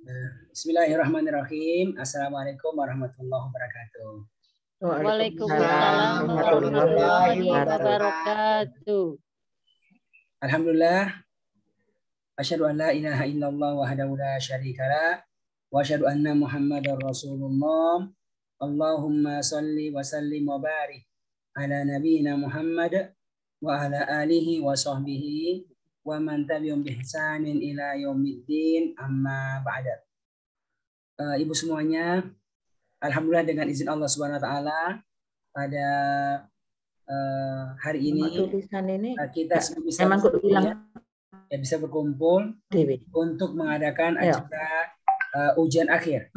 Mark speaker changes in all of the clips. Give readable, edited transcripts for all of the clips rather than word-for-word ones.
Speaker 1: Bismillahirrahmanirrahim. Assalamualaikum warahmatullahi wabarakatuh.
Speaker 2: Waalaikumsalam warahmatullahi wabarakatuh.
Speaker 1: Alhamdulillah. Asyhadu an la ilaha illallah wahdahu la syarikalah wa asyhadu anna Muhammadar Rasulullah. Allahumma salli wa sallim wa barik ala nabiyyina Muhammad wa ala alihi wa sahbihi wa man tabi'ahum bi ihsanin ila yaumiddin, amma ba'da. Ibu semuanya, alhamdulillah dengan izin Allah Subhanahu wa taala pada hari ini kita bisa berkumpul untuk mengadakan acara ujian akhir.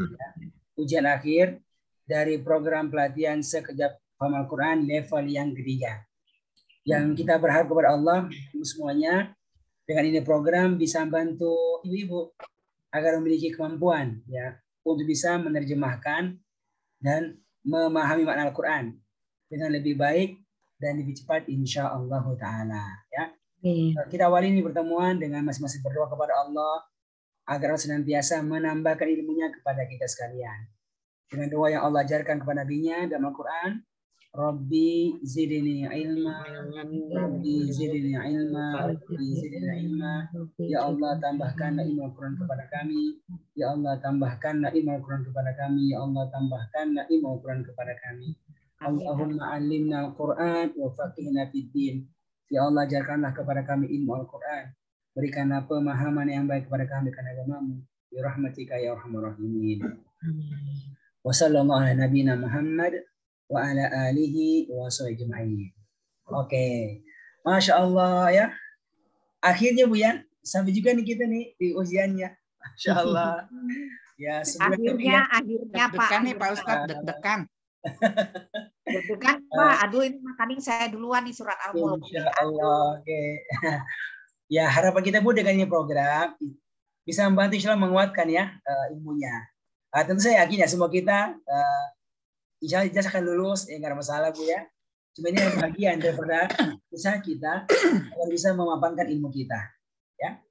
Speaker 1: Ujian akhir dari program pelatihan sekejap paham Al-Quran level yang ketiga. Yang kita berharap kepada Allah ibu semuanya, dengan ini program bisa membantu ibu-ibu agar memiliki kemampuan ya untuk bisa menerjemahkan dan memahami makna Al-Quran dengan lebih baik dan lebih cepat insya Allah Ta'ala ya. Kita awali ini pertemuan dengan masing-masing berdoa kepada Allah agar senantiasa menambahkan ilmunya kepada kita sekalian. Dengan doa yang Allah ajarkan kepada Nabi-Nya dalam Al-Quran, Rabbi zidni ilma, Rabbi zidni ilma, Rabbi zidni ilma. Ya Allah tambahkanlah ilmu Al-Quran kepada kami. Ya Allah tambahkanlah ilmu Al-Quran kepada kami. Ya Allah tambahkanlah ilmu Al-Quran kepada kami. Allahumma alimna Al-Quran wa faqihna fid din. Ya Allah ajarkanlah kepada kami ilmu Al-Quran. Berikanlah pemahaman yang baik kepada kami karena agamamu. Ya rahmatika ya arhamar rahimin. Wa sallallahu ala nabiyina Muhammad wa ala alihi wa sahbihi. Oke. Masya Allah ya. Akhirnya Bu ya, sampai juga nih kita nih di ujiannya. Masya Allah. Ya,
Speaker 3: akhirnya Pak.
Speaker 2: Deg-degan nih Pak Ustadz, deg-degan.
Speaker 3: Deg-degan Pak. Aduh ini makanya saya duluan nih surat Al-Mulk.
Speaker 1: Masya Allah. Oke. Ya, harapan kita Bu dengan ini program bisa membantu insya Allah menguatkan ya ilmunya. Tentu saya yakin ya semua kita insya Allah akan lulus, nggak ada masalah Bu ya. Cuma ini bagian daripada usaha kita agar bisa memapankan ilmu kita. Ya,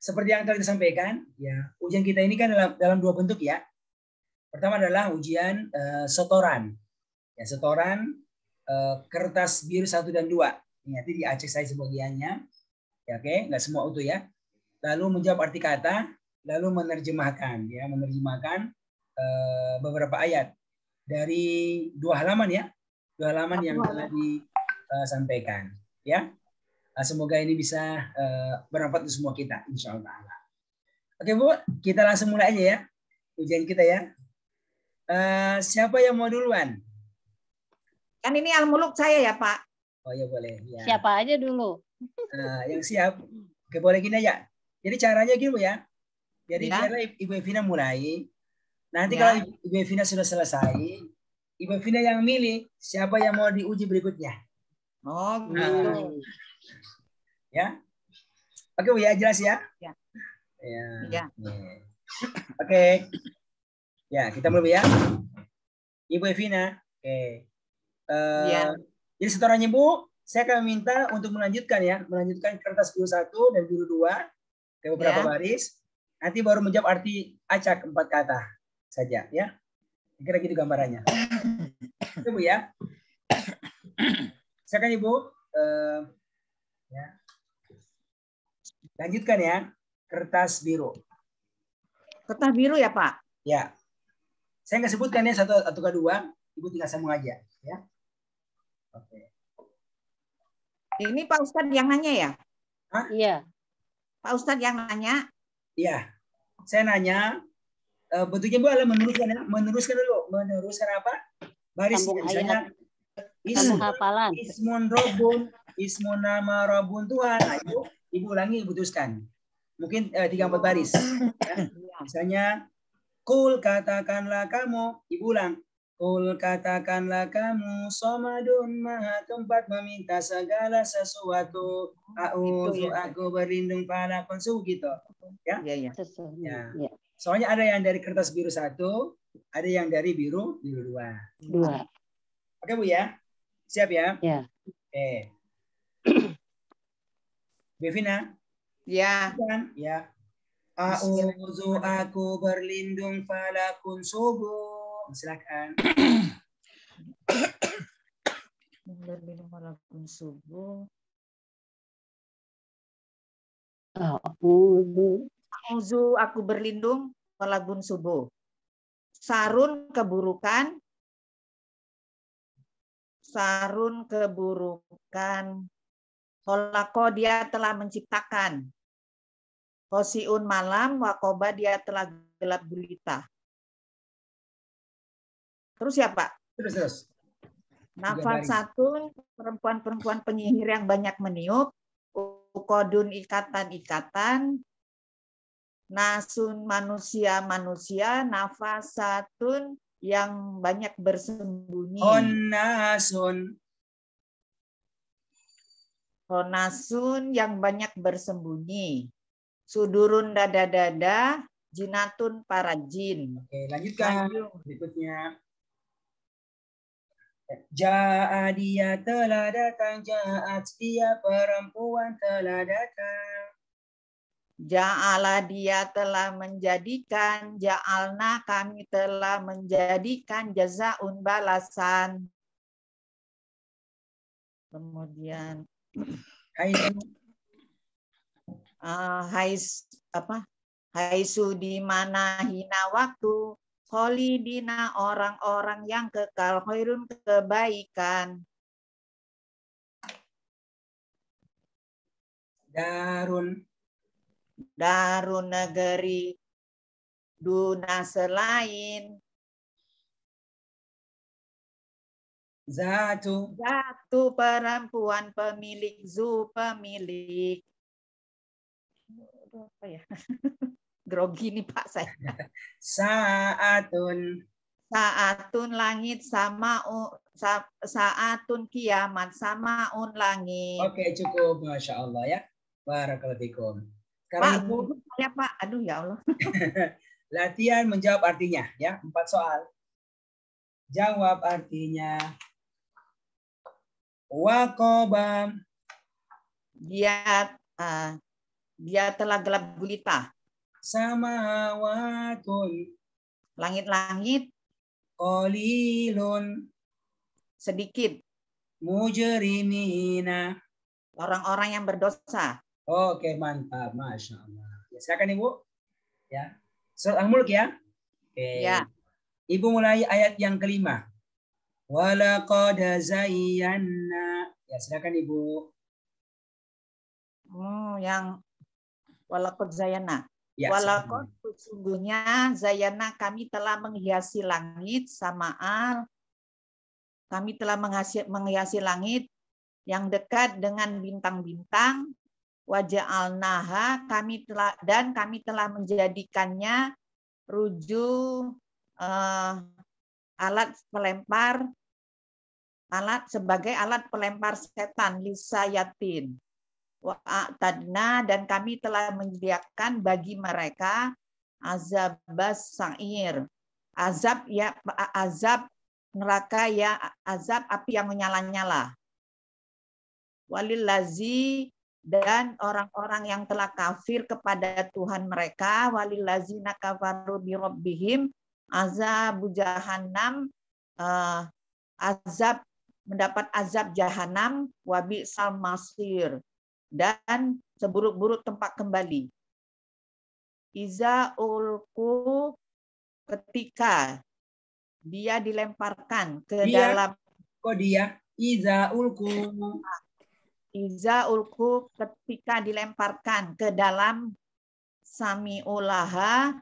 Speaker 1: seperti yang telah kita sampaikan, ya ujian kita ini kan dalam dua bentuk ya. Pertama adalah ujian setoran, ya setoran kertas biru 1 dan 2. Nanti diacak saya sebagiannya, ya oke, nggak semua utuh ya. Lalu menjawab arti kata, lalu menerjemahkan, ya menerjemahkan beberapa ayat dari 2 halaman ya, 2 halaman yang telah disampaikan ya. Semoga ini bisa bermanfaat untuk semua kita insya Allah. Oke Bu, kita langsung mulai aja ya ujian kita ya. Siapa yang mau duluan?
Speaker 3: Kan ini Al-Mulk saya ya Pak.
Speaker 1: Oh ya boleh ya.
Speaker 2: Siapa aja dulu?
Speaker 1: Yang siap. Oke boleh gini aja. Jadi caranya gini Bu ya. Jadi
Speaker 3: Ya.
Speaker 1: biarlah Ibu Evina mulai. Nanti kalau Ibu Evina sudah selesai, Ibu Evina yang milih siapa yang mau diuji berikutnya.
Speaker 3: Oh gitu.
Speaker 1: Ya. Oke Bu ya, jelas ya?
Speaker 3: Ya.
Speaker 1: Ya. Oke. Ya, kita mulai ya. Ibu Evina. Oke.
Speaker 3: Ya.
Speaker 1: Jadi setorannya Bu, saya akan minta untuk melanjutkan ya, melanjutkan kertas biru 1 dan biru 2 ke beberapa baris. Nanti baru menjawab arti acak 4 kata saja ya. Kira gitu gambarannya. Itu Bu ya. Silakan Ibu. Ya. Lanjutkan ya. Kertas biru.
Speaker 3: Kertas biru ya Pak?
Speaker 1: Ya. Saya nggak sebutkan ya 1 atau 2. Ibu tinggal sambung aja ya. Oke.
Speaker 3: Ini Pak Ustadz yang nanya ya?
Speaker 1: Hah?
Speaker 2: Iya.
Speaker 3: Pak Ustadz yang nanya?
Speaker 1: Iya. Saya nanya, bentuknya Bu adalah meneruskan ya. Meneruskan dulu. Meneruskan apa? Baris misalnya.
Speaker 2: Hafalan.
Speaker 1: Ismun Robun. Ismun nama Robun Tuhan. Nah, Ibu ulangi, Ibu teruskan. Mungkin 3-4 baris. Ya. Misalnya, Kul katakanlah kamu. Ibu ulang. Kul katakanlah kamu, Somadun maha tempat meminta segala sesuatu. Aku berlindung pada konsu gitu. Ya?
Speaker 3: Iya.
Speaker 1: Ya. Soalnya ada yang dari kertas biru 1, ada yang dari biru 2. Oke Bu ya? Siap ya?
Speaker 2: Ya.
Speaker 1: Oke. Bevina?
Speaker 3: Ya.
Speaker 1: Ya. A'udzu, aku berlindung falakun subuh. Silakan.
Speaker 3: Berlindung falakun subuh. A'udzu, aku berlindung falakun subuh. Sarun keburukan. Sarun keburukan. Kholaqo, dia telah menciptakan. Khosiun malam, wakoba, dia telah gelap gulita. Terus ya Pak?
Speaker 1: Terus.
Speaker 3: Nafasatun, perempuan-perempuan penyihir yang banyak meniup. Ukodun, ikatan-ikatan. Nasun, manusia-manusia. Nafasatun, yang banyak bersembunyi.
Speaker 1: Onnasun.
Speaker 3: Honasun, yang banyak bersembunyi. Sudurun, dada-dada. Jinatun, para jin.
Speaker 1: Oke, lanjutkan. Berikutnya. Ja'a, dia telah datang. Ja'at, dia perempuan telah datang.
Speaker 3: Ja'ala, dia telah menjadikan. Ja'alna, kami telah menjadikan. Jazaun, balasan. Kemudian Haisu, di mana hina waktu. Kholidina, orang-orang yang kekal. Khairun, kebaikan. Darun, negeri. Duna, selain.
Speaker 1: Zatu,
Speaker 3: perempuan pemilik. Zu, pemilik. Apa ya? Grogi nih Pak saya.
Speaker 1: Sa'atun,
Speaker 3: langit, sama saatun kiamat, samaun langit.
Speaker 1: Oke, cukup, Masya Allah ya. Barakallahu fikum.
Speaker 3: Pak, Ibu saya Pak, aduh ya Allah.
Speaker 1: Latihan menjawab artinya ya, 4 soal. Jawab artinya. Waqoba,
Speaker 3: dia telah gelap gulita.
Speaker 1: Samawatun,
Speaker 3: langit-langit.
Speaker 1: Qalilun,
Speaker 3: sedikit.
Speaker 1: Mujrimina,
Speaker 3: orang-orang yang berdosa.
Speaker 1: Oke, mantap, Masya Allah. Ya, silakan Ibu. Ya, surat Al-Mulk ya. Oke.
Speaker 3: Ya.
Speaker 1: Ibu mulai ayat yang kelima. Walaqad zayyana. Ya, silakan Ibu.
Speaker 3: Yang walaqad zayyana.
Speaker 1: Ya,
Speaker 3: Walaqad, sesungguhnya zayyana, kami telah menghiasi langit, sama'al. Kami telah menghiasi langit yang dekat dengan bintang-bintang. Waja'alnaha, kami telah menjadikannya sebagai alat pelempar setan, lisayatin. Wa'atadna, dan kami telah menyediakan bagi mereka azabas sa'ir. Azab neraka ya, azab api yang menyala-nyala. Walillazi, dan orang-orang yang telah kafir kepada Tuhan mereka. Walillazina kafaru bi rabbihim azabu jahannam, mendapat azab jahanam, wa bi'sal masir, dan seburuk-buruk tempat kembali. Iza ulku, ketika dia dilemparkan ke dalam.
Speaker 1: Kok dia? Iza ulku.
Speaker 3: Iza ulku, ketika dilemparkan ke dalam sami'ulaha,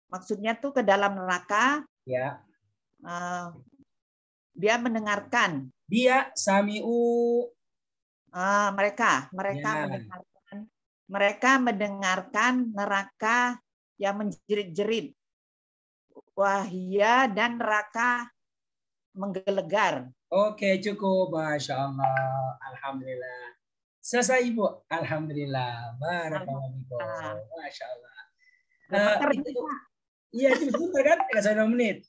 Speaker 3: maksudnya tuh ke dalam neraka.
Speaker 1: Ya.
Speaker 3: Dia mendengarkan.
Speaker 1: Dia sami'u.
Speaker 3: Mereka mendengarkan neraka yang menjerit-jerit. Wahia, dan neraka menggelegar.
Speaker 1: Oke, cukup. Masya Allah. Alhamdulillah. Selesai Ibu. Alhamdulillah. Barakallahu fikum. Masya Allah. Iya, itu sebentar kan? 2 menit.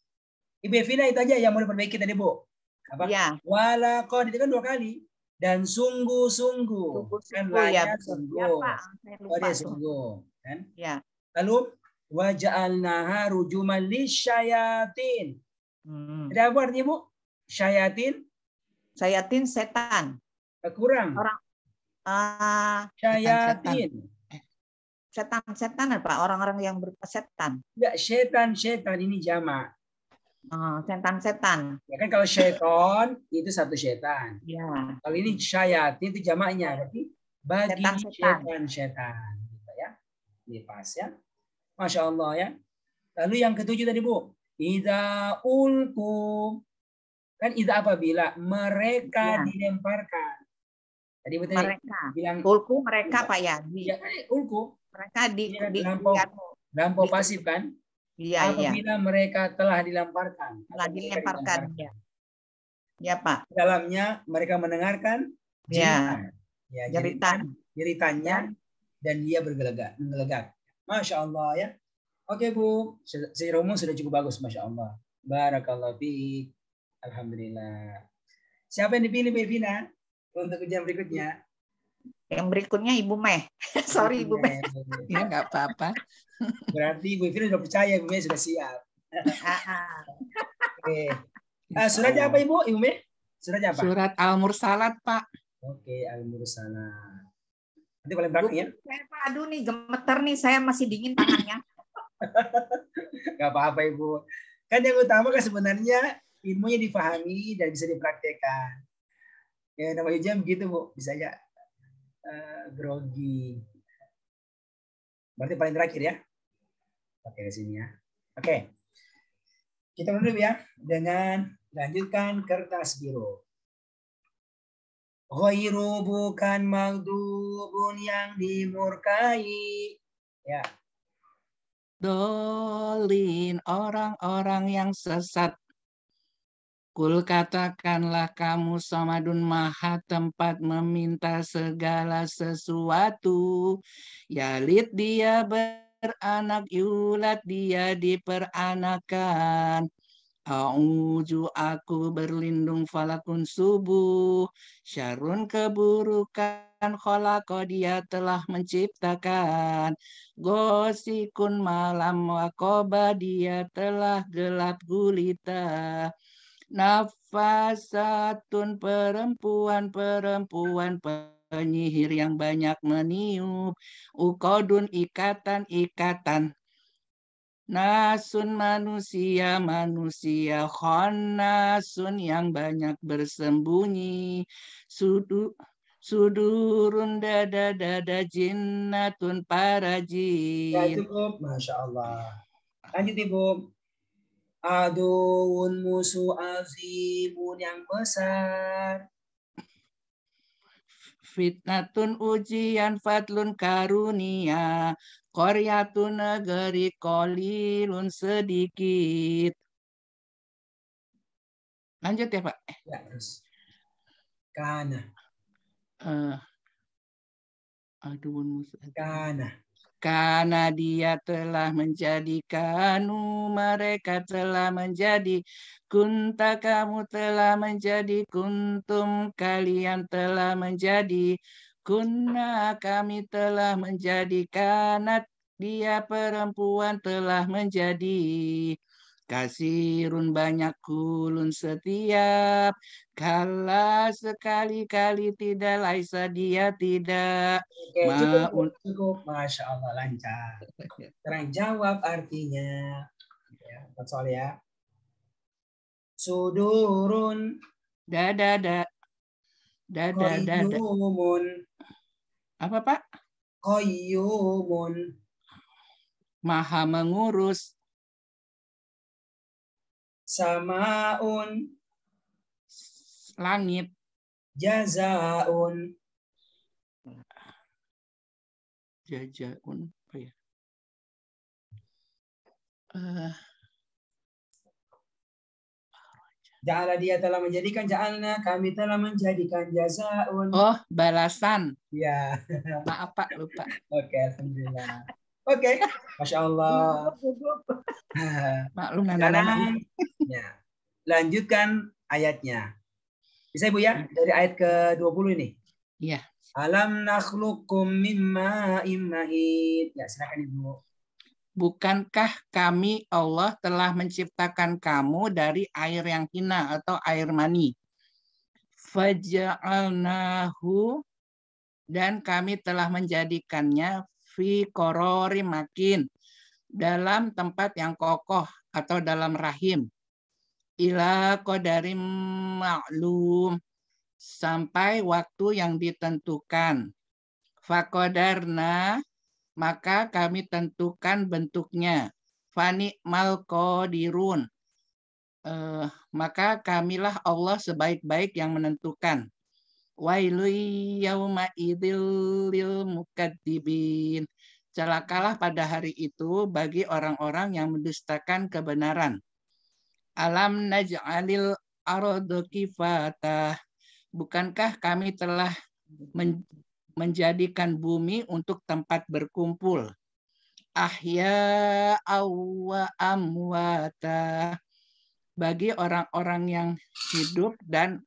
Speaker 1: Ibu Evina itu aja yang mau diperbaiki tadi, Bu. Apa?
Speaker 3: Ya.
Speaker 1: Walaqad, itu kan 2 kali. Dan sungguh-sungguh. Kan
Speaker 3: ya,
Speaker 1: lanya
Speaker 3: betul.
Speaker 1: sungguh.
Speaker 3: Ya, Pak. Saya lupa
Speaker 1: Dia
Speaker 3: tuh.
Speaker 1: sungguh. Kan?
Speaker 3: Ya.
Speaker 1: Lalu waja'alnaha rujuman lisyayatin. Ada apa artinya, Bu? Syayatin?
Speaker 3: Syayatin setan.
Speaker 1: Kurang.
Speaker 3: Orang
Speaker 1: Syayatin.
Speaker 3: Setan apa? Orang-orang yang bersetan.
Speaker 1: Enggak, setan ini jamak.
Speaker 3: Setan-setan.
Speaker 1: Ya kan kalau syaiton itu satu setan.
Speaker 3: Ya.
Speaker 1: Kalau ini syayatin itu jamaknya, berarti bagi setan-setan. Gitu ya. Ini pas ya. Masya Allah ya. Lalu yang ketujuh tadi, Bu. Idza ulku. Kan idza apabila mereka dilemparkan. Tadi betul
Speaker 3: mereka
Speaker 1: bilang
Speaker 3: ulku mereka Pak ya.
Speaker 1: Ya kan ulku.
Speaker 3: Mereka di
Speaker 1: lampau pasif kan?
Speaker 3: Iya,
Speaker 1: apabila mereka telah dilemparkan.
Speaker 3: Telah dilemparkan. Ya, Pak.
Speaker 1: Dalamnya mereka mendengarkan jeritannya dan dia menggelegak. Masya Allah ya. Oke Bu, si Romo sudah cukup bagus, Masya Allah. Barakallahu fiik. Alhamdulillah. Siapa yang dipilih Bu Evina untuk ujian berikutnya?
Speaker 3: Yang berikutnya Ibu Meh. Sorry Ibu Meh.
Speaker 2: Ya nggak apa-apa.
Speaker 1: Berarti Ibu Evina sudah percaya, Ibu Meh sudah siap. Oke. Suratnya apa Ibu Meh? Suratnya apa?
Speaker 2: Surat Al-Mursalat, Pak.
Speaker 1: Oke, Al-Mursalat. Nanti paling belakang ya.
Speaker 3: Saya Pak, aduh nih gemeter nih, saya masih dingin tangannya.
Speaker 1: Gak apa-apa Ibu. Kan yang utama kan sebenarnya ilmunya difahami dan bisa dipraktekkan. Ya nama ujian begitu Bu, bisa aja grogi. Berarti paling terakhir ya. Oke di sini ya. Oke. Kita dulu ya dengan lanjutkan kertas biru. Ghairu bukan maghdubun yang dimurkai. Ya.
Speaker 2: Dolin orang-orang yang sesat. Kul katakanlah kamu Samadun maha tempat meminta segala sesuatu. Yalid dia beranak, yulat dia diperanakan. A'udzu aku berlindung falakun subuh. Syarun keburukan khalaqa dia telah menciptakan. Gosikun malam wakoba dia telah gelap gulita. Nafasatun perempuan penyihir yang banyak meniup. Ukodun ikatan. Nasun manusia khonnasun yang banyak bersembunyi. Sudurun dada jinnatun para jin.
Speaker 1: Ya cukup, Masya Allah. Lanjut Ibu. Aduun musuh azimun yang besar.
Speaker 2: Fitnatun ujian fadlun karunia. Koryatun negeri kolilun sedikit. Lanjut ya Pak.
Speaker 1: Ya terus. Kana.
Speaker 2: Aduun musuh.
Speaker 1: Karena
Speaker 2: dia telah menjadikan mereka telah menjadi kunta kamu telah menjadi kuntum kalian telah menjadi kunna kami telah menjadi kanat dia perempuan telah menjadi kasirun banyak kulun setiap kala sekali-kali tidak laisa dia tidak.
Speaker 1: Oke, cukup. Masya Allah lancar. Sekarang jawab artinya. Ya, soal ya. Sudurun.
Speaker 2: Dada.
Speaker 1: Qayyumun.
Speaker 2: Apa Pak?
Speaker 1: Qayyumun.
Speaker 2: Maha mengurus.
Speaker 1: Samaun.
Speaker 2: Langit.
Speaker 1: Jazaun.
Speaker 2: Jazaun apa ya?
Speaker 1: Ja'ala dia telah menjadikan, ja'alna kami telah menjadikan jazaun.
Speaker 2: Oh, balasan.
Speaker 1: Ya.
Speaker 2: Maaf Pak, lupa.
Speaker 1: Oke, alhamdulillah. Oke, Masya Allah.
Speaker 2: Maklum
Speaker 1: sekarang, ya, lanjutkan ayatnya. Bisa Ibu ya? Dari ayat ke-20 ini.
Speaker 2: Iya.
Speaker 1: Alam nakhluqukum mimma immahid. Ya, silakan Ibu.
Speaker 2: Bukankah kami Allah telah menciptakan kamu dari air yang hina atau air mani? Faja'alnahu, dan kami telah menjadikannya fi qorori makin, dalam tempat yang kokoh atau dalam rahim. Ila qadarim ma'lum, sampai waktu yang ditentukan. Faqadarna, maka kami tentukan bentuknya. Fani mal qadirun, maka kamilah Allah sebaik-baik yang menentukan. Wailu yauma idzil lil mukadzibin, celakalah pada hari itu bagi orang-orang yang mendustakan kebenaran. Alam naj'alil arda kifata, bukankah kami telah menjadikan bumi untuk tempat berkumpul. Ahya wa amwata, bagi orang-orang yang hidup dan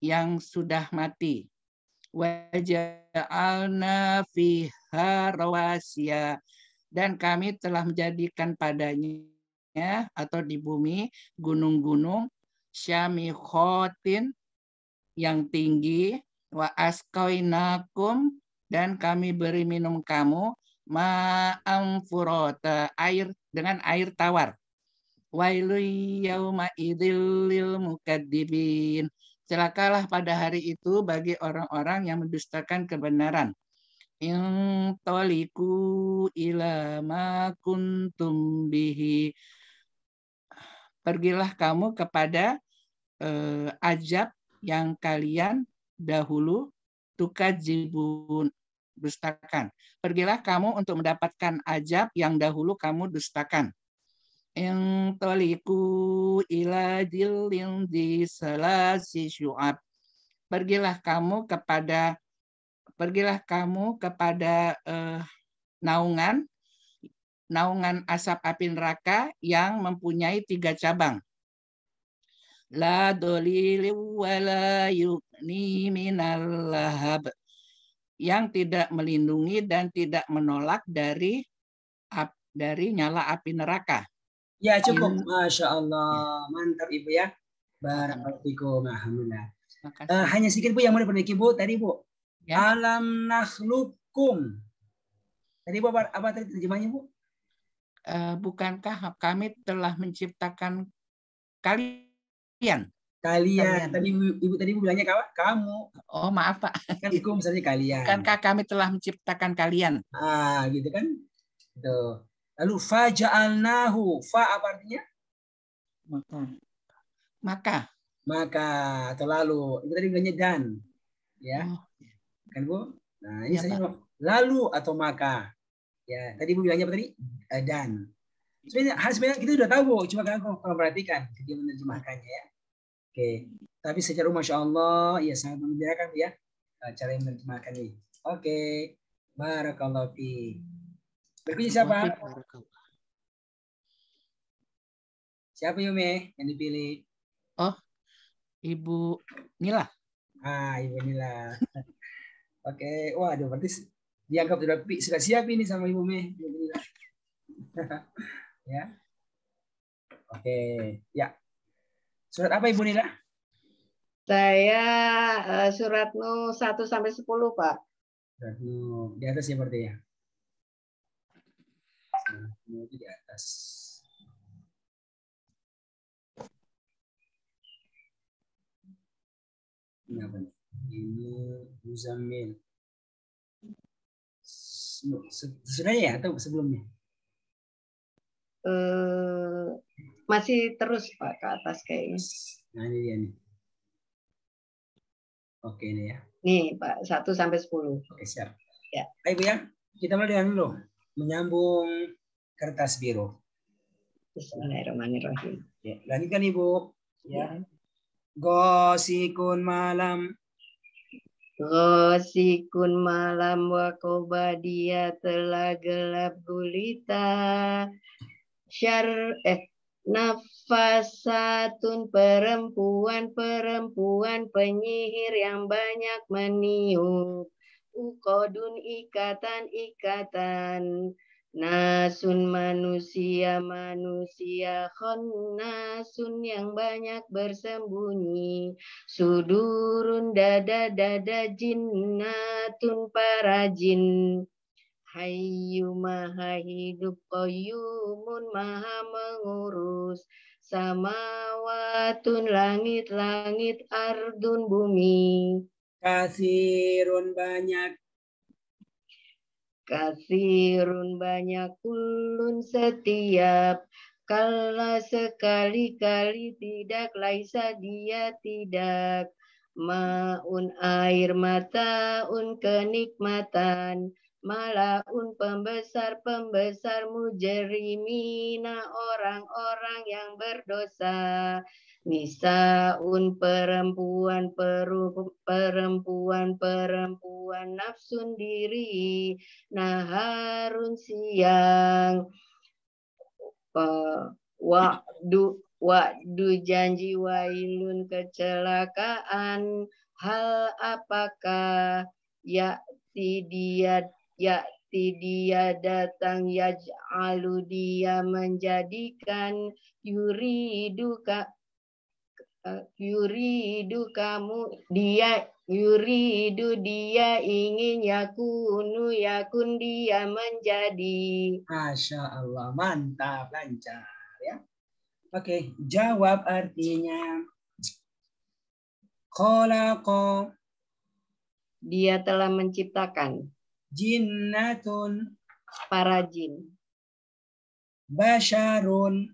Speaker 2: yang sudah mati. Waja'alna fiha rawasiya, dan kami telah menjadikan padanya atau di bumi gunung-gunung syamikhotin yang tinggi, wa askainakum, dan kami beri minum kamu ma'am furota, air dengan air tawar. Wailu yauma idzil lil mukadzibin, celakalah pada hari itu bagi orang-orang yang mendustakan kebenaran. Intoliku ila ma kuntum bihi, pergilah kamu kepada ajab yang kalian dahulu tukadzibun, dustakan. Pergilah kamu untuk mendapatkan ajab yang dahulu kamu dustakan. Intoliku ila jilin di salasi syu'ab, pergilah kamu kepada naungan asap api neraka yang mempunyai 3 cabang. La dolili wala yukni minal lahab, yang tidak melindungi dan tidak menolak dari nyala api neraka.
Speaker 1: Ya, cukup. Masya Allah. Mantap Ibu ya. Barakallahu fikum. Alhamdulillah. Hanya sedikit Bu yang mau diperbaiki Bu. Tadi Bu. Ya. Alam nakhluqukum. Tadi Bu apa tadi terjemahnya Bu?
Speaker 2: Bukankah kami telah menciptakan kalian?
Speaker 1: Kalian. Tadi Ibu tadi bilangnya kamu.
Speaker 2: Oh, maaf Pak.
Speaker 1: Kan kum misalnya kalian.
Speaker 2: Bukankah kami telah menciptakan kalian?
Speaker 1: Gitu kan. Tuh. Lalu faja'alnahu. Fa apa artinya?
Speaker 2: Maka atau lalu. Itu tadi bilangnya dan. Ya. Kan Bu? Nah, ini saya lalu atau maka. Ya, tadi Bu bilangnya apa tadi? Dan. Sebenarnya kita udah tahu Bu, cuma kan kalau perhatikan dia menerjemahkannya ya. Oke. Tapi secara Masya Allah ya sangat mengembirakan ya cara yang menerjemahkan ini. Oke. Barakallahu fi. Berikutnya siapa? Siapa Yume yang dipilih? Oh, Ibu Nila.
Speaker 1: Ibu Nila. Oke. Waduh, berarti dianggap sudah siap ini sama Ibu Me. Ya. Oke. Ya. Surat apa Ibu Nila?
Speaker 4: Saya surat Nuh 1-10 Pak.
Speaker 1: Surat Nuh di atas ya berarti ya. Nuh di atas. Ini apa nih? Ini Muzammil. Sudahnya ya atau sebelumnya?
Speaker 4: Masih terus Pak ke atas kayaknya.
Speaker 1: Nah ini dia nih. Oke ini ya.
Speaker 4: Nih Pak 1-10.
Speaker 1: Oke siap.
Speaker 4: Ya.
Speaker 1: Ayo Bu ya, kita mulai dengan dulu menyambung kertas biru.
Speaker 4: Bismillahirrahmanirrahim.
Speaker 1: Ya, lanjutkan Ibu. Ya. Gosikun malam.
Speaker 4: Gosikun malam wa kobadia telah gelap gulita. Nafasatun perempuan penyihir yang banyak meniup. Uqodun ikatan. Nasun manusia khannasun yang banyak bersembunyi. Sudurun dada jinnatun para jin. Hayyu maha hidup, qayyumun maha mengurus. Samawatun langit, ardun bumi.
Speaker 1: Katsirun banyak.
Speaker 4: Katsirun banyak, kulun setiap. Kala sekali-kali tidak, laisa dia tidak. Maun air, mataun kenikmatan. Malaun pembesar mujrimina orang-orang yang berdosa. Nisaun perempuan nafsun diri. Naharun siang. Waktu janji, wailun kecelakaan. Hal apakah ya'ti dia datang, yaj'alu dia menjadikan, yuridu dia ingin, yakun dia menjadi.
Speaker 1: Masya Allah, mantap, lancar ya. Oke, jawab artinya. Khalaqa,
Speaker 4: dia telah menciptakan.
Speaker 1: Jinnatun,
Speaker 4: para jin.
Speaker 1: Basyarun,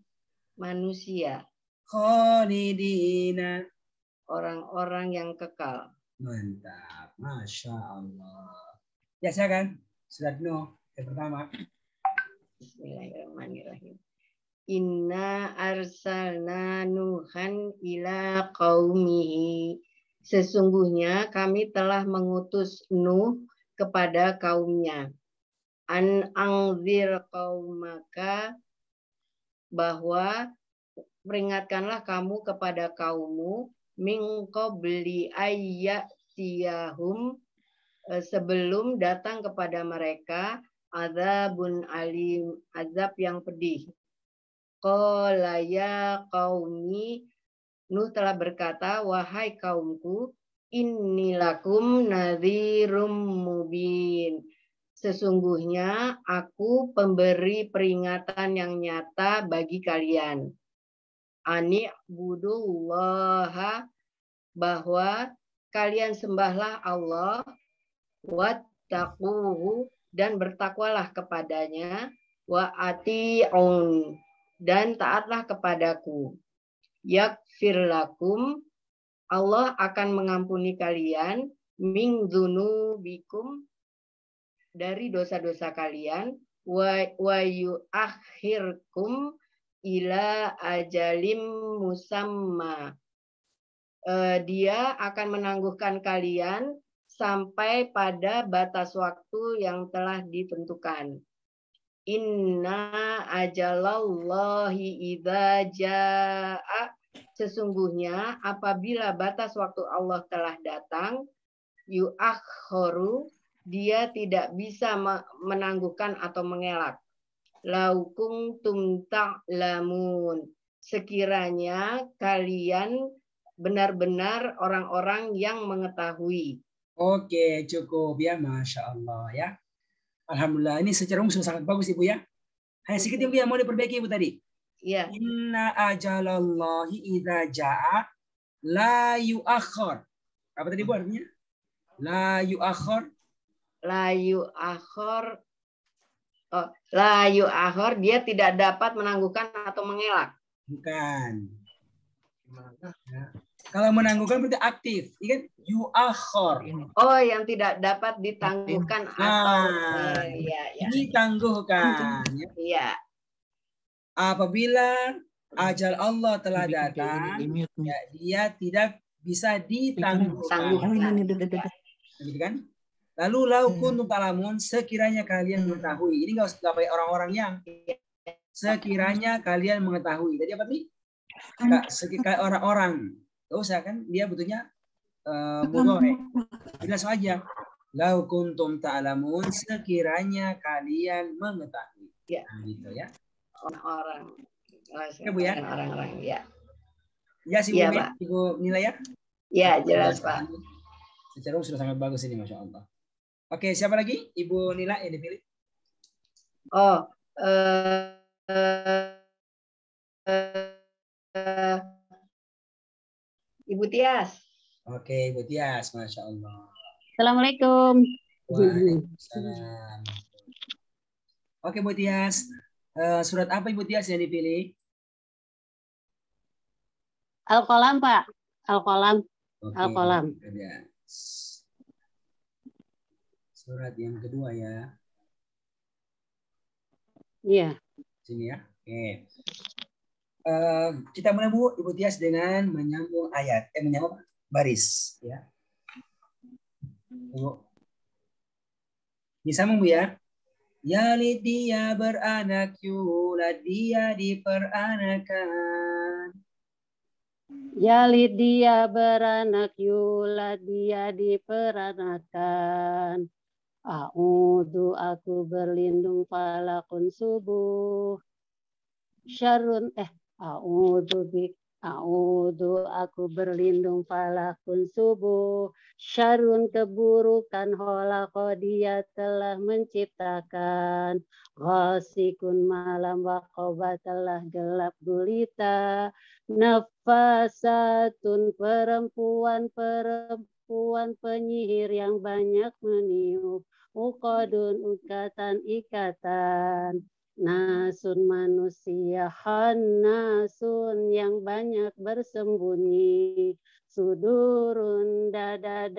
Speaker 4: manusia.
Speaker 1: Khalidina,
Speaker 4: orang-orang yang kekal.
Speaker 1: Mantap, Masya Allah. Ya, silakan. Surat Nuh yang pertama.
Speaker 4: Bismillahirrahmanirrahim. Inna arsalna Nuhan ila qaumihi. Sesungguhnya kami telah mengutus Nuh kepada kaumnya. An angzir qaumaka, bahwa peringatkanlah kamu kepada kaummu, min qabli ayyatiyahum, sebelum datang kepada mereka, azabun alim, azab yang pedih. Qala ya qaumi, Nuh telah berkata, wahai kaumku, innilakum nadhirum mubin. Sesungguhnya aku pemberi peringatan yang nyata bagi kalian. Ani'budullaha, bahwa kalian sembahlah Allah, wattaquhu, dan bertakwalah kepadanya, wa ati'un, dan taatlah kepadaku. Yakfir lakum, Allah akan mengampuni kalian, min dzunubikum, dari dosa-dosa kalian, wa yuakhirkum ila ajalim musamma. Dia akan menangguhkan kalian sampai pada batas waktu yang telah ditentukan. Inna ajalallahi idza jaa, sesungguhnya apabila batas waktu Allah telah datang, yuakhiru, dia tidak bisa menangguhkan atau mengelak. Lau kuntum ta'lamun, sekiranya kalian benar-benar orang-orang yang mengetahui.
Speaker 1: Oke, cukup ya, Masya Allah ya. Alhamdulillah, ini secara umum sangat bagus Ibu ya. Hanya sedikit Ibu yang mau diperbaiki Ibu tadi.
Speaker 4: Iya.
Speaker 1: Inna ajalallahi idza jaa la yuakhir. Apa tadi Bu artinya? La yuakhir.
Speaker 4: La yuakhir. Oh, la yuakhir, dia tidak dapat menangguhkan atau mengelak.
Speaker 1: Bukan. Ya. Kalau menangguhkan berarti aktif, ya kan? Yuakhir.
Speaker 4: Oh, yang tidak dapat ditangguhkan atau
Speaker 1: ditangguhkan.
Speaker 4: Iya.
Speaker 1: Apabila ajal Allah telah datang, ya, dia tidak bisa ditangguhkan. Gitu kan? Lalu lau kuntum ta'lamun, sekiranya kalian mengetahui. Ini nggak usah pakai orang-orang yang sekiranya kalian mengetahui. Tadi apa tadi? Kayak orang-orang. Gak usah kan? Dia butuhnya mudhari. Jelas aja. Lau kuntum ta'lamun, sekiranya kalian mengetahui.
Speaker 4: Ya.
Speaker 1: Nah, gitu ya.
Speaker 4: Orang-orang.
Speaker 1: Ya, Bu ya.
Speaker 4: Orang-orang ya.
Speaker 1: Ya, sih,
Speaker 4: Ya,
Speaker 1: Bu,
Speaker 4: Pak.
Speaker 1: Ibu Nila ya.
Speaker 4: Ya, jelas, Pak.
Speaker 1: Secara sudah sangat bagus ini, Masya Allah. Oke, siapa lagi? Ibu Nila yang dipilih.
Speaker 4: Oh, Ibu Tias.
Speaker 1: Oke, Ibu Tias, Masya Allah.
Speaker 5: Assalamualaikum.
Speaker 1: Waalaikumsalam. Oke, Bu Tias. Surat apa Ibu Tias yang dipilih?
Speaker 5: Al-Qalam, Pak. Al-Qalam.
Speaker 1: Oke,
Speaker 5: Al-Qalam.
Speaker 1: Surat yang kedua ya.
Speaker 5: Iya.
Speaker 1: Sini ya. Oke. Kita mulai Bu, Ibu Tias dengan menyambung ayat. Menyambung baris. Ya. Bu. Disambung Bu ya. Yalid dia beranak, yulad dia diperanakan.
Speaker 5: Yalid dia beranak, yulad dia diperanakan. A'udhu aku berlindung falakun subuh. Syarun A'udhu aku berlindung falakun subuh. Syarun keburukan khalaqa dia telah menciptakan. Ghasikun malam waqoba telah gelap gulita. Nafasatun perempuan penyihir yang banyak meniup. Uqadun ikatan. Nasun manusia, nasun yang banyak bersembunyi. Sudurun dada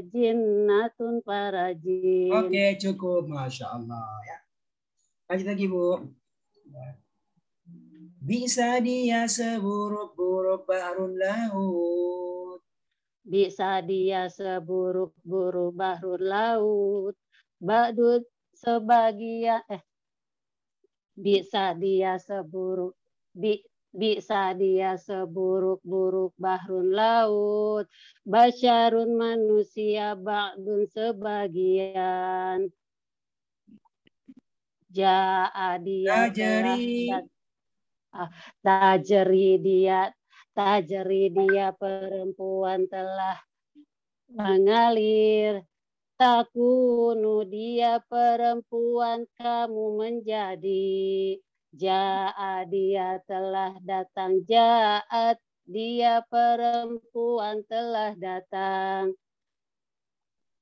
Speaker 5: jinnatun para jin.
Speaker 1: Oke, cukup. Masya Allah ya. Lanjut lagi Bu. Bisa dia seburuk-buruk bahrun laut.
Speaker 5: Bisa dia seburuk-buruk bahrun laut. Ba'dud sebagian bisa dia seburuk-buruk bahrun laut. Basyarun manusia ba'dun sebagian. Ja'a dia tajri dia perempuan telah mengalir. Takunu dia perempuan kamu menjadi. Ja'a dia telah datang. Ja'at dia perempuan telah datang.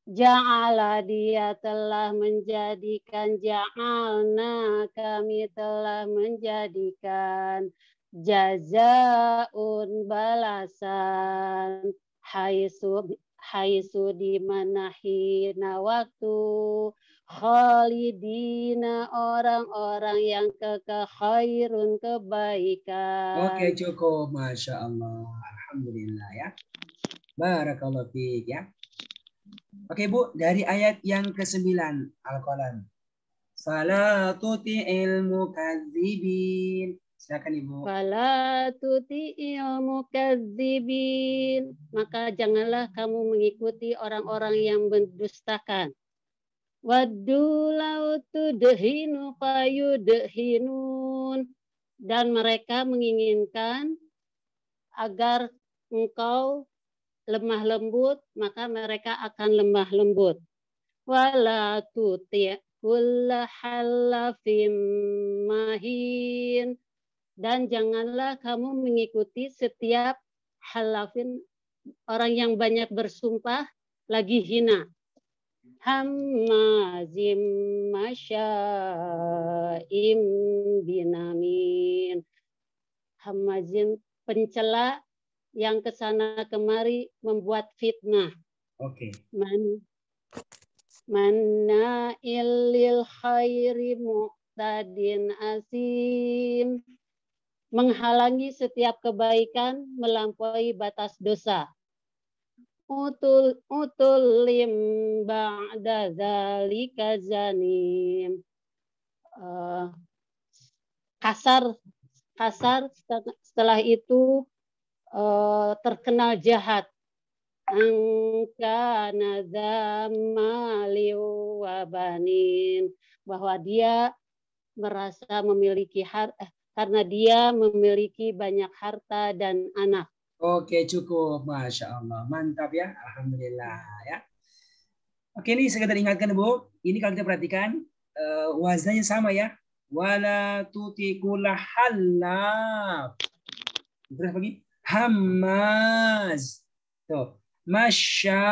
Speaker 5: Ja'ala dia telah menjadikan. Ja'alna kami telah menjadikan. Jazaun balasan. Haisu di mana hina waktu. Khalidina orang-orang yang kekal khairun kebaikan.
Speaker 1: Oke, cukup. Masya Allah. Alhamdulillah ya. Barakallahu fiik ya. Oke Bu, dari ayat yang ke-9 Al-Qalam. Fala tuti'il mukadzibin. Silakan Ibu.
Speaker 5: Fala tuti'il mukadzibin. Maka janganlah kamu mengikuti orang-orang yang mendustakan. Waddu law tudhinu fayudhinun. Dan mereka menginginkan agar engkau lemah lembut, maka mereka akan lemah lembut. Wala tuti' kulla halafim mahin. Dan janganlah kamu mengikuti setiap halafin, orang yang banyak bersumpah lagi hina. Hammazim masya'im binamin. Hammazim pencela yang kesana kemari membuat fitnah.
Speaker 1: Oke.
Speaker 5: Manna illil khairi mu'tadin asim. Menghalangi setiap kebaikan, melampaui batas dosa. Utulim ba'da zalika zanim. kasar, setelah itu terkenal jahat. Angka nazamaliu wabanin, bahwa dia merasa memiliki karena dia memiliki banyak harta dan anak.
Speaker 1: Oke, cukup. Masya Allah. Mantap ya. Alhamdulillah ya. Oke, ini sekedar ingatkan Bu. Ini kalau kita perhatikan wazannya sama ya. Wala tutikula halaf. Terus lagi. Hamaz. Tuh. Masya.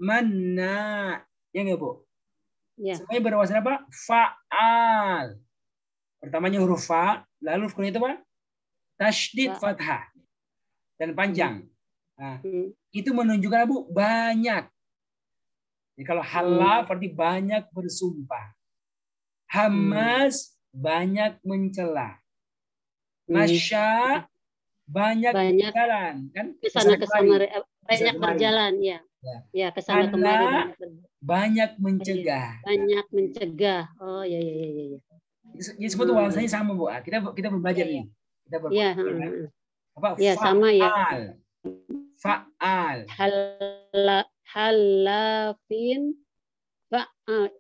Speaker 1: Manna. Ya nggak Bu?
Speaker 5: Ya.
Speaker 1: Semuanya berwazan apa? Fa'al. Pertamanya huruf fa. Lalu hurufnya itu apa? Tasydid fathah. Dan panjang. Nah, itu menunjukkan Bu banyak. Jadi kalau halaf berarti banyak bersumpah. Hamas banyak mencela. Masya banyak berjalan, kan?
Speaker 5: Kesana banyak berjalan, ya. Ya, kesana kemari
Speaker 1: banyak mencegah.
Speaker 5: Banyak mencegah. Oh, ya.
Speaker 1: Ini semua tuh bahasanya sama Bu. Kita belajar nih. Kita
Speaker 5: ya.
Speaker 1: Apa?
Speaker 5: Ya, sama ya.
Speaker 1: Fa'al.
Speaker 5: Halafin fa'al.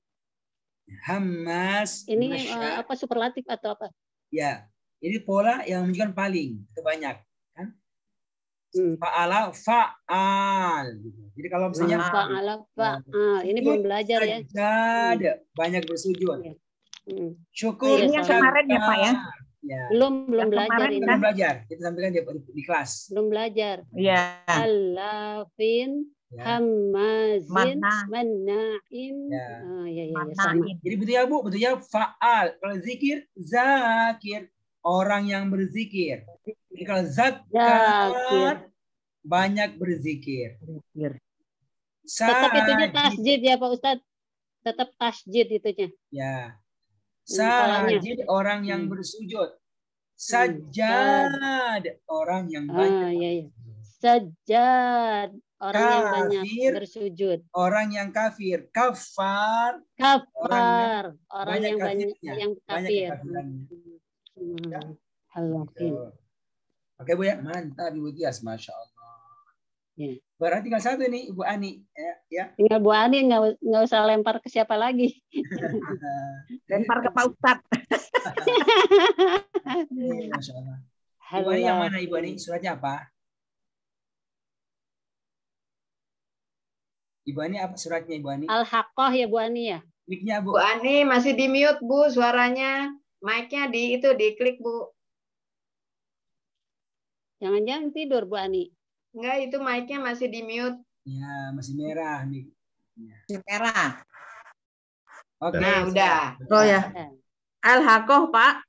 Speaker 1: Hamas.
Speaker 5: Ini apa superlatif atau apa?
Speaker 1: Ya, ini pola yang menunjukkan paling, itu banyak, kan? Fa'ala fa'al. Jadi kalau misalnya
Speaker 5: fa'ala fa'al, ini belum belajar ya.
Speaker 1: Sajad, banyak bersujud. Syukur.
Speaker 3: Ini yang kemarin ya Pak ya?
Speaker 1: Ya.
Speaker 5: Belum belajar ini.
Speaker 1: Belum belajar. Kita sampaikan di kelas.
Speaker 5: Belum belajar.
Speaker 3: Iya.
Speaker 5: Halafin, hamazin, manna'in. Ya, sama.
Speaker 1: Jadi betulnya Bu, betulnya fa'al. Kalau zikir, zakir. Orang yang berzikir. Jadi kalau zakat, banyak berzikir.
Speaker 5: Tetap itunya tasjid ya Pak Ustadz. Tetap tasjid itunya.
Speaker 1: Ya. Sajid orang yang bersujud. Sajad orang yang banyak.
Speaker 5: Sajad orang
Speaker 1: kafir,
Speaker 5: yang banyak bersujud.
Speaker 1: Orang yang kafir. Kafar
Speaker 5: orang yang banyak yang kafir.
Speaker 1: Oke Bu ya, mantap Ibu Tias, Masya Allah.
Speaker 5: Ya.
Speaker 1: Berarti tinggal satu nih Ibu Ani. Ya.
Speaker 5: Tinggal Bu Ani, nggak usah lempar ke siapa lagi.
Speaker 3: Lempar ke Pak Ustadz.
Speaker 1: Masya Allah. Ibu Ani yang mana Ibu Ani? Suratnya apa? Ibu Ani apa suratnya Ibu Ani?
Speaker 5: Al-Haqqah ya Bu Ani ya?
Speaker 1: Mic-nya Bu.
Speaker 4: Bu Ani masih di mute Bu suaranya. Mic-nya diklik Bu.
Speaker 5: Jangan-jangan tidur Bu Ani.
Speaker 4: Enggak, itu mic-nya masih di mute.
Speaker 1: Ya, masih merah nih.
Speaker 3: Masih merah.
Speaker 1: Oke.
Speaker 4: Nah, udah.
Speaker 3: Oh ya. Al-Haqqah Pak.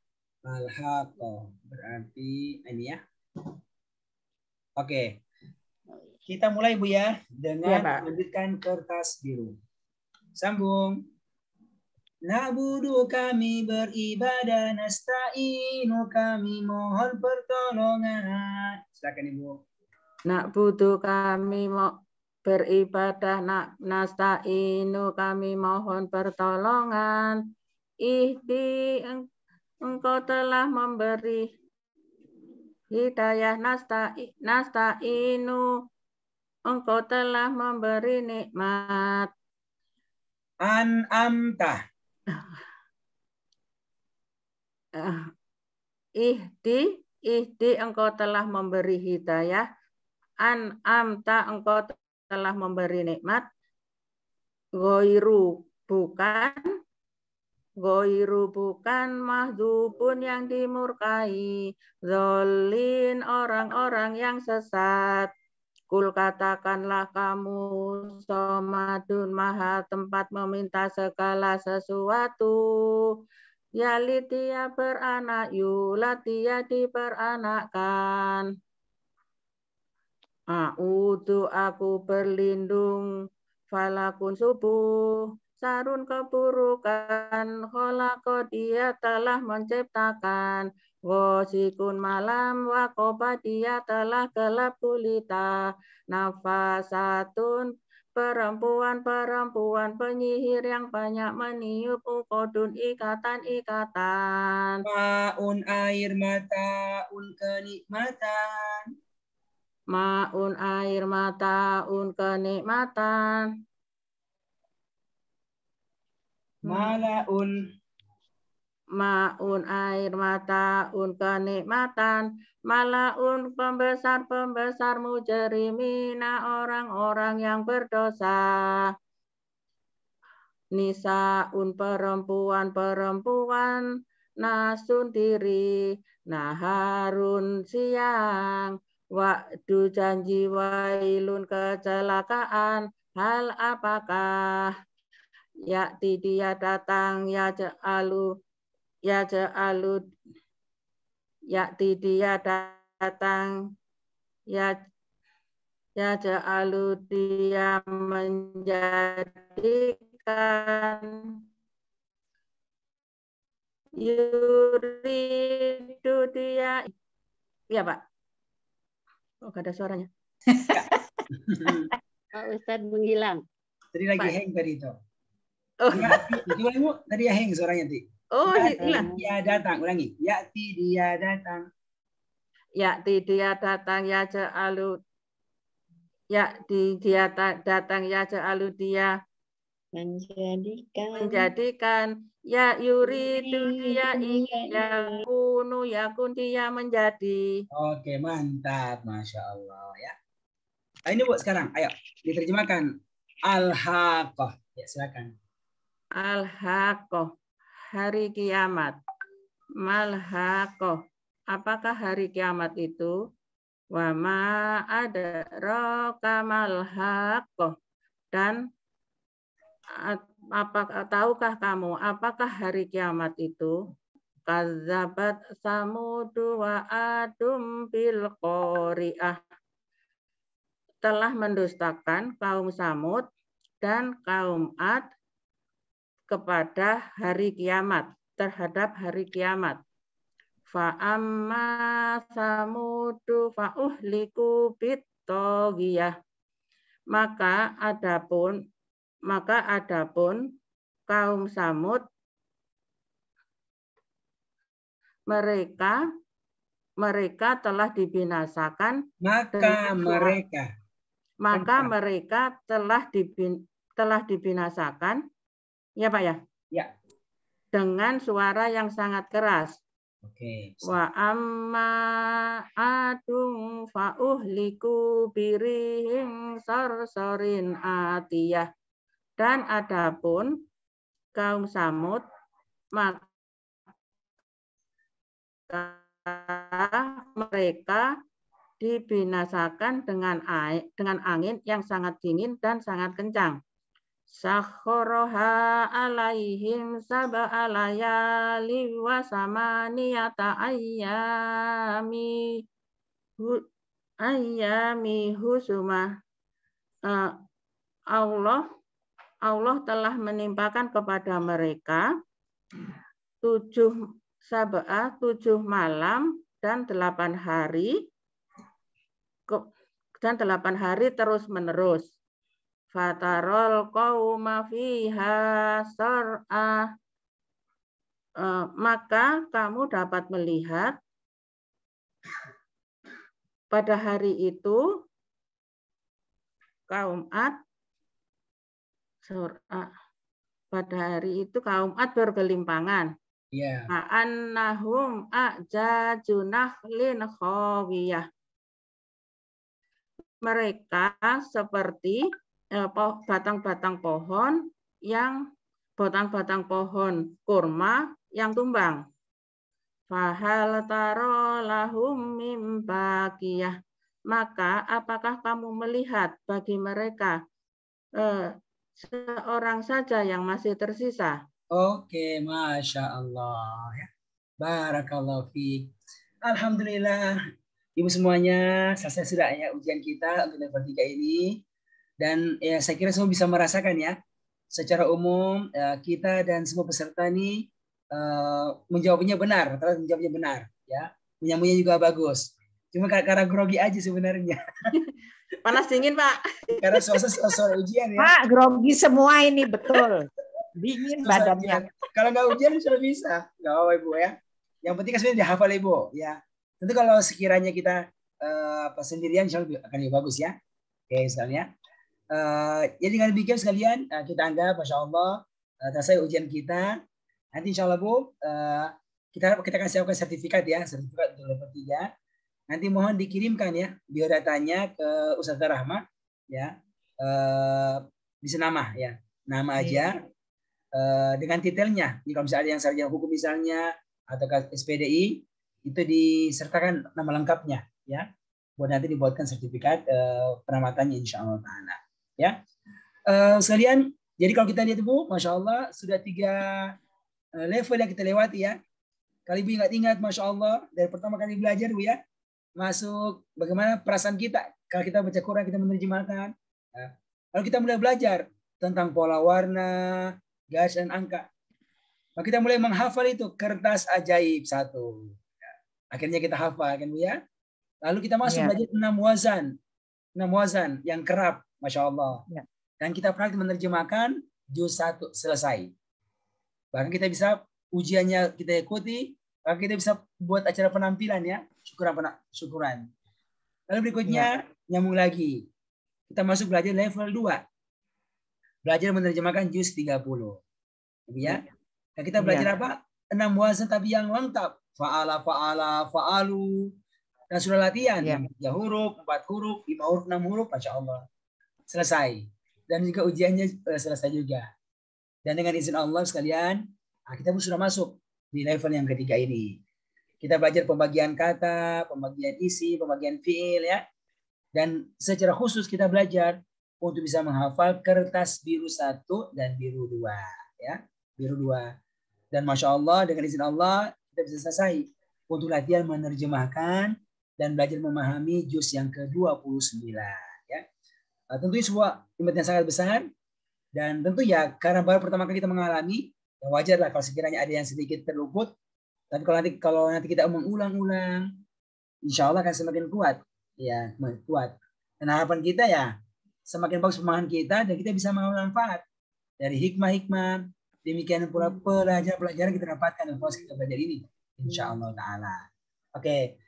Speaker 1: Al-Haqqah. Berarti ini ya. Oke. Kita mulai Bu ya dengan melanjutkan kertas biru. Sambung. Na'budu kami beribadah, nasta'inu kami mohon pertolongan. Silakan Ibu.
Speaker 3: Na'budu kami beribadah, nasta'inu kami mohon pertolongan. Ihdi engkau telah memberi hidayah, nasta'inu engkau telah memberi nikmat.
Speaker 1: An'amta.
Speaker 3: Ihdi engkau telah memberi hidayah. An'amta engkau telah memberi nikmat. Goiru bukan mahdzubun yang dimurkai. Zolin orang-orang yang sesat. Kul katakanlah kamu, somadun maha tempat meminta segala sesuatu. Yalitia beranak, yulatia diperanakkan. A'udhu aku berlindung, falakun subuh, sarun keburukan, kholako dia telah menciptakan. Wasikun malam, wakoba dia telah gelap gulita. Nafasatun perempuan-perempuan penyihir yang banyak meniup uqodun ikatan-ikatan.
Speaker 1: Ma'un air mata, kenikmatan.
Speaker 3: Ma'un air mata, kenikmatan.
Speaker 1: Malaun.
Speaker 3: Ma'un air mata, kenikmatan. Malaun pembesar-pembesar mujrimina, orang-orang yang berdosa. Nisaun perempuan-perempuan, nasun diri, naharun siang, waktu janji wailun kecelakaan, hal apakah yakti dia datang yakti dia datang ja'alu dia menjadikan yuridu dia, ya Pak. Oh, gak ada suaranya.
Speaker 5: Pak Ustadz menghilang.
Speaker 1: Tadi lagi
Speaker 3: Pak.
Speaker 1: hang tadi itu.
Speaker 3: Oh,
Speaker 1: Tadi ya hang suaranya tadi.
Speaker 3: oh hilang.
Speaker 1: Dia datang, ulangi. Yakti dia datang.
Speaker 3: Yakti dia datang ya ja'alu. Yakti dia datang ya ja'alu dia menjadikan ya yuridu dia ingin yakun dia menjadi.
Speaker 1: Oke, mantap, Masya Allah ya. Ini Bu sekarang, ayo diterjemahkan. Al-Haqqah. Ya, silakan.
Speaker 3: Al-Haqqah, hari kiamat. Mal-Haqqah, apakah hari kiamat itu? Wa ma adraka mal-Haqqah, dan apakah tahukah kamu apakah hari kiamat itu? Kadzabat Samudu wa Adum bil qari'ah, telah mendustakan kaum Samud dan kaum Ad kepada hari kiamat, terhadap hari kiamat. Fa'amma Samudu fa'uhliku bit-taghiyah, maka adapun kaum Samud, mereka telah dibinasakan. Mereka telah dibinasakan, ya Pak ya?
Speaker 1: Ya.
Speaker 3: Dengan suara yang sangat keras.
Speaker 1: Oke.
Speaker 3: Wa amma adum fa'uhliku birihim sarsarin atiyah, dan adapun kaum Samud, maka mereka dibinasakan dengan angin yang sangat dingin dan sangat kencang. Sakharaha alaihim sab'a layali wa samaniyata ayyami husuma. Allah telah menimpakan kepada mereka 7 malam dan 8 hari terus menerus. Fatarol qauma fiha sar'a, maka kamu dapat melihat pada hari itu kaum Ad bergelimpangan.
Speaker 1: Ya.
Speaker 3: Ka'annahum a'jaju nakhlin khawiyah, mereka seperti batang-batang pohon kurma yang tumbang. Fahal taro lahum mim baqiyah, maka apakah kamu melihat bagi mereka seorang saja yang masih tersisa?
Speaker 1: Oke, Masya Allah. Barakallahu fiik. Alhamdulillah. Ibu semuanya, selesai sudah ya ujian kita untuk level 3 ini. Dan ya saya kira semua bisa merasakan ya, secara umum kita dan semua peserta ini menjawabnya benar, ya, menyambungnya juga bagus. Cuma karena grogi aja sebenarnya.
Speaker 3: Panas dingin, Pak.
Speaker 1: Karena suasana ujian ya.
Speaker 3: Pak, grogi semua ini, betul. Dingin badannya.
Speaker 1: Kalau nggak ujian sudah bisa. Nggak apa-apa Ibu ya. Yang penting kan sebenarnya dihafal Ibu ya. Tentu kalau sekiranya kita sendirian insya Allah akan lebih bagus ya. Oke misalnya. Jadi dengan demikian sekalian kita anggap Masya Allah selesai ujian kita. Nanti insya Allah Bu kita akan siapkan sertifikat ya. Sertifikat untuk level 3. Nanti mohon dikirimkan ya biodatanya ke Ustazah Rahma ya. Bisa nama ya. Nama aja. Dengan detailnya. Kalau misalnya ada yang sarjana hukum misalnya atau SPDI itu disertakan nama lengkapnya ya. Buat nanti dibuatkan sertifikat penamatannya insya Allah ta'ala ya. Sekalian, jadi kalau kita lihat Bu, Masya Allah sudah 3 level yang kita lewati ya. Kalau Ibu ingat-ingat Masya Allah dari pertama kali belajar Bu ya, masuk bagaimana perasaan kita kalau kita baca Quran, kita menerjemahkan ya. Lalu kita mulai belajar tentang pola warna, garis dan angka. Maka kita mulai menghafal itu kertas ajaib 1. Akhirnya kita hafal kan Bu ya. Lalu kita masuk belajar 6 wazan yang kerap, Masya Allah. Dan kita praktik menerjemahkan juz 1 selesai. Bahkan kita bisa ujiannya kita ikuti, bahkan kita bisa buat acara penampilan ya, syukuran. Lalu berikutnya nyambung lagi. Kita masuk belajar level 2. Belajar menerjemahkan juz 30. Ya. Dan kita belajar apa? 6 wazan tapi yang lengkap. Fa'ala, fa'alu. Dan sudah latihan. 3 huruf, 4 huruf, 5 huruf, 6 huruf. Masya Allah. Selesai. Dan juga ujiannya selesai juga. Dan dengan izin Allah sekalian, kita pun sudah masuk di level yang ketiga ini. Kita belajar pembagian kata, pembagian isi, pembagian fiil ya. Dan secara khusus kita belajar untuk bisa menghafal kertas biru 1 dan biru 2 ya. Biru 2. Dan Masya Allah dengan izin Allah kita bisa selesai untuk latihan menerjemahkan dan belajar memahami juz yang ke-29 ya. Tentu ini sebuah nikmat yang sangat besar dan tentu ya karena baru pertama kali kita mengalami ya wajar lah kalau sekiranya ada yang sedikit terluput. Tapi kalau nanti kita mengulang-ulang insya Allah akan semakin kuat ya, kuat. Dan harapan kita ya semakin bagus pemahaman kita dan kita bisa mengambil manfaat dari hikmah-hikmah. Demikian pula pelajaran kita dapatkan dalam proses kita belajar ini insya Allah ta'ala. Oke.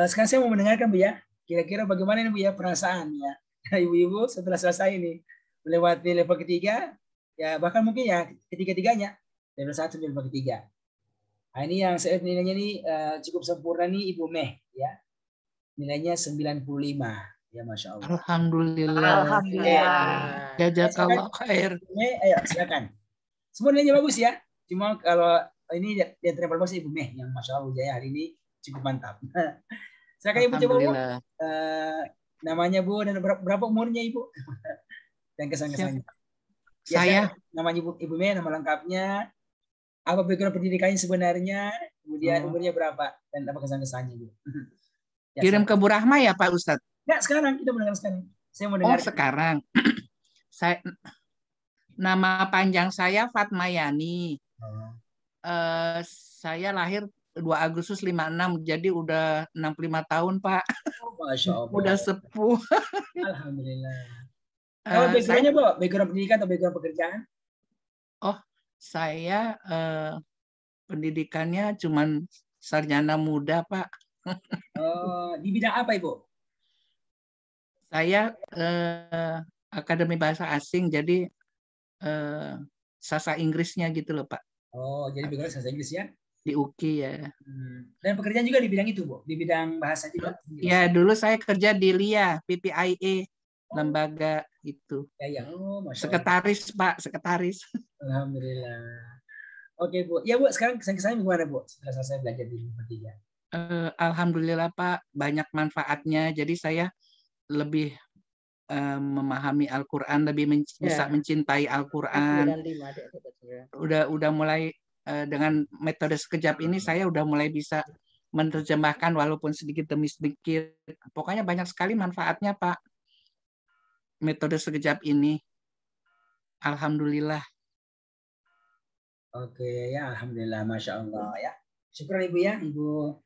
Speaker 1: Sekarang saya mau mendengarkan Bu ya. Kira-kira bagaimana ini Bu ya perasaan ya ibu-ibu setelah selesai ini melewati level ketiga ya bahkan mungkin ya ketiga-tiganya level 1 sampai level 3. Nah, ini yang saya nilainya ini cukup sempurna nih Ibu Meh ya. Nilainya 95 ya Masya Allah.
Speaker 6: Alhamdulillah.
Speaker 3: Alhamdulillah.
Speaker 6: Jazakallah khair.
Speaker 1: Meh, ayo silakan. Semua nilainya bagus ya. Cuma kalau ini yang terbagus Ibu Meh yang Masya Allah Jaya hari ini cukup mantap. Silakan Ibu coba Bu. Namanya Bu dan berapa umurnya Ibu? Dan kesan-kesannya.
Speaker 6: Saya
Speaker 1: namanya Ibu Meh, nama lengkapnya, apa background pendidikannya sebenarnya, kemudian umurnya berapa dan apa kesan-kesannya Bu.
Speaker 6: Ya, kirim ke Bu Rahma ya Pak Ustadz?
Speaker 1: Ya sekarang kita mendengar sekarang. Saya mau dengar.
Speaker 6: Oh sekarang. Nama panjang saya Fatmayani. Saya lahir 2 Agustus 56, jadi udah 65 tahun Pak.
Speaker 1: Oh, Masya Allah.
Speaker 6: Udah sepuh.
Speaker 1: Alhamdulillah. Kalau backgroundnya Bu, background pendidikan atau background pekerjaan?
Speaker 6: Oh, saya pendidikannya cuman sarjana muda Pak.
Speaker 1: Di bidang apa Ibu?
Speaker 6: Saya Akademi Bahasa Asing, jadi sastra Inggrisnya gitu loh Pak.
Speaker 1: Oh, jadi background sastra Inggris ya?
Speaker 6: Di UKI ya.
Speaker 1: Dan pekerjaan juga di bidang itu Bu? Di bidang bahasa juga?
Speaker 6: Ya, dulu saya kerja di LIA, PPIA, lembaga itu.
Speaker 1: Ya. Oh, Masya Allah.
Speaker 6: Sekretaris Pak, sekretaris.
Speaker 1: Alhamdulillah. Oke Bu. Ya Bu, sekarang kesan-kesannya gimana Bu setelah selesai belajar di level 3?
Speaker 6: Alhamdulillah Pak, banyak manfaatnya. Jadi saya lebih memahami Al-Quran, lebih bisa mencintai Al-Quran. Udah mulai dengan metode sekejap ini saya udah mulai bisa menerjemahkan walaupun sedikit demi sedikit. Pokoknya banyak sekali manfaatnya Pak. Metode sekejap ini. Alhamdulillah.
Speaker 1: Oke ya, alhamdulillah, Masya Allah ya. Syukur Ibu ya, Ibu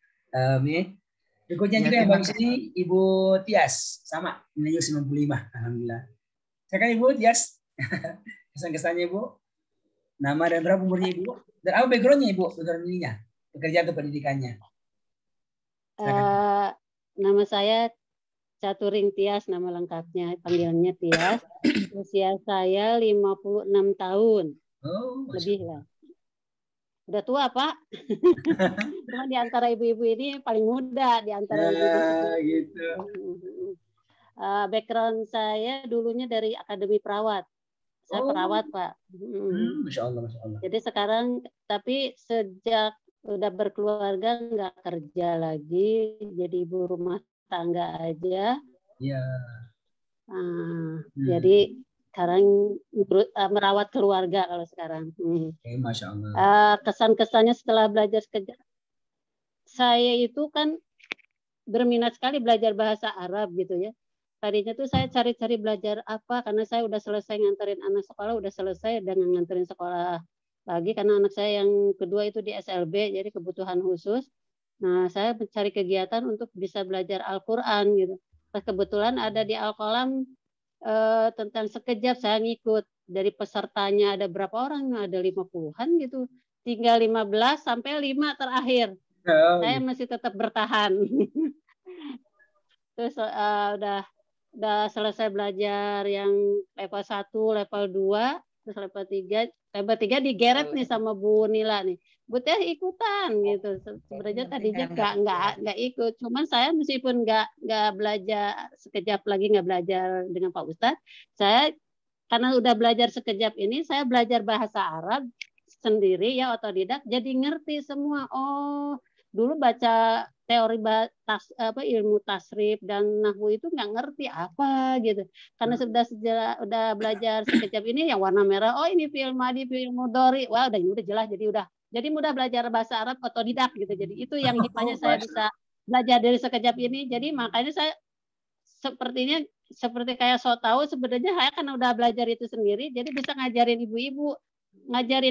Speaker 1: Meh. Berikutnya
Speaker 6: Ya,
Speaker 1: juga yang
Speaker 6: terima
Speaker 1: bagus ini Ibu Tias, sama nilainya 95, alhamdulillah. Silakan Ibu Tias, kesan-kesannya Ibu, nama dan berapa umurnya Ibu, dan apa backgroundnya Ibu, background ininya, pekerjaan atau pendidikannya.
Speaker 5: Nama saya Caturing Tias, nama lengkapnya, panggilannya Tias. Usia saya 56 tahun, lebih lah. Udah tua, Pak. Cuma di antara ibu-ibu ini paling muda di antara ibu-ibu.
Speaker 1: Gitu.
Speaker 5: Background saya dulunya dari Akademi Perawat. Saya perawat, Pak.
Speaker 1: Masya Allah, Masya Allah.
Speaker 5: Jadi sekarang, tapi sejak udah berkeluarga nggak kerja lagi, jadi ibu rumah tangga aja.
Speaker 1: Iya.
Speaker 5: Jadi sekarang merawat keluarga kalau sekarang.
Speaker 1: Masya Allah.
Speaker 5: Kesan-kesannya setelah belajar sekejap, saya itu kan berminat sekali belajar bahasa Arab gitu ya. Tadinya tuh saya cari-cari belajar apa, karena saya udah selesai nganterin anak sekolah, udah selesai dengan nganterin sekolah lagi, karena anak saya yang kedua itu di SLB, jadi kebutuhan khusus. Nah, saya mencari kegiatan untuk bisa belajar Al-Quran gitu. Pas kebetulan ada di Al-Qalam tentang sekejap, saya ngikut. Dari pesertanya ada berapa orang? Ada 50-an gitu. Tinggal 15 sampai 5 terakhir. Saya masih tetap bertahan. Terus udah selesai belajar yang level 1, level 2, terus level 3. Level 3 digeret nih sama Bu Nila nih. Bu Teh ikutan gitu. Sebenarnya tadinya nggak ikut. Cuman saya meskipun nggak belajar sekejap lagi, nggak belajar dengan Pak Ustadz, saya karena udah belajar sekejap ini, saya belajar bahasa Arab sendiri ya, otodidak, jadi ngerti semua. Oh, dulu baca teori ilmu tasrif dan nahwu itu nggak ngerti apa gitu, karena udah belajar sekejap ini yang warna merah, oh ini fi'il madhi, fi'il mudhari, wah udah jelas, jadi mudah belajar bahasa Arab otodidak gitu. Jadi itu yang hikmahnya saya bisa belajar dari sekejap ini. Jadi makanya saya sepertinya seperti kayak so tahu, sebenarnya saya kan udah belajar itu sendiri, jadi bisa ngajarin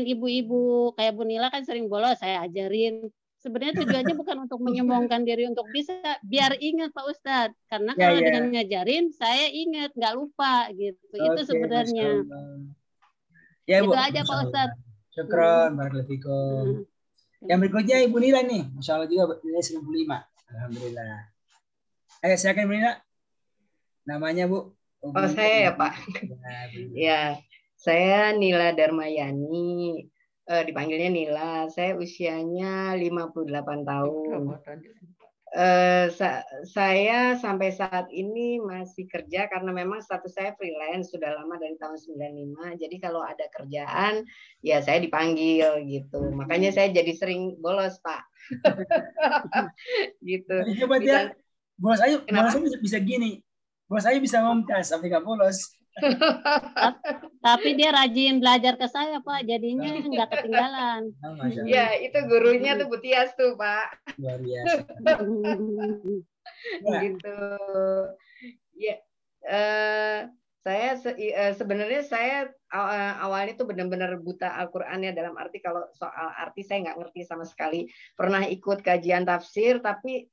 Speaker 5: ibu-ibu kayak Bu Nila kan sering bolos, saya ajarin. Sebenarnya tujuannya bukan untuk menyombongkan diri, untuk bisa biar ingat Pak Ustadz. Karena kalau dengan ngajarin, saya ingat, nggak lupa gitu. Itu sebenarnya.
Speaker 1: Ya, Bu.
Speaker 5: Itu aja Pak Ustadz.
Speaker 1: Syukron, barakallahu fikum. Yang berikutnya Ibu Nila nih, Masya Allah juga nilai 95. Alhamdulillah. Ayo silakan Bu Nila. Namanya Bu.
Speaker 4: Oh saya ya Pak. Ya, saya Nila Darmayani. Dipanggilnya Nila. Saya usianya 58 tahun. Saya sampai saat ini masih kerja karena memang status saya freelance sudah lama dari tahun 95. Jadi kalau ada kerjaan ya saya dipanggil gitu. Makanya saya jadi sering bolos, Pak. Gitu.
Speaker 1: Coba dia bolos aja bisa gini. Bolos aja bisa ngomtas sampai nggak bolos.
Speaker 5: Tapi dia rajin belajar ke saya, Pak. Jadinya nggak ketinggalan.
Speaker 4: Ya, itu gurunya tuh Bu Tias tuh, Pak.
Speaker 1: Luar biasa.
Speaker 4: Gitu. Ya, saya sebenarnya saya awalnya tuh benar-benar buta Al-Qur'an ya, dalam arti kalau soal arti saya nggak ngerti sama sekali. Pernah ikut kajian tafsir, tapi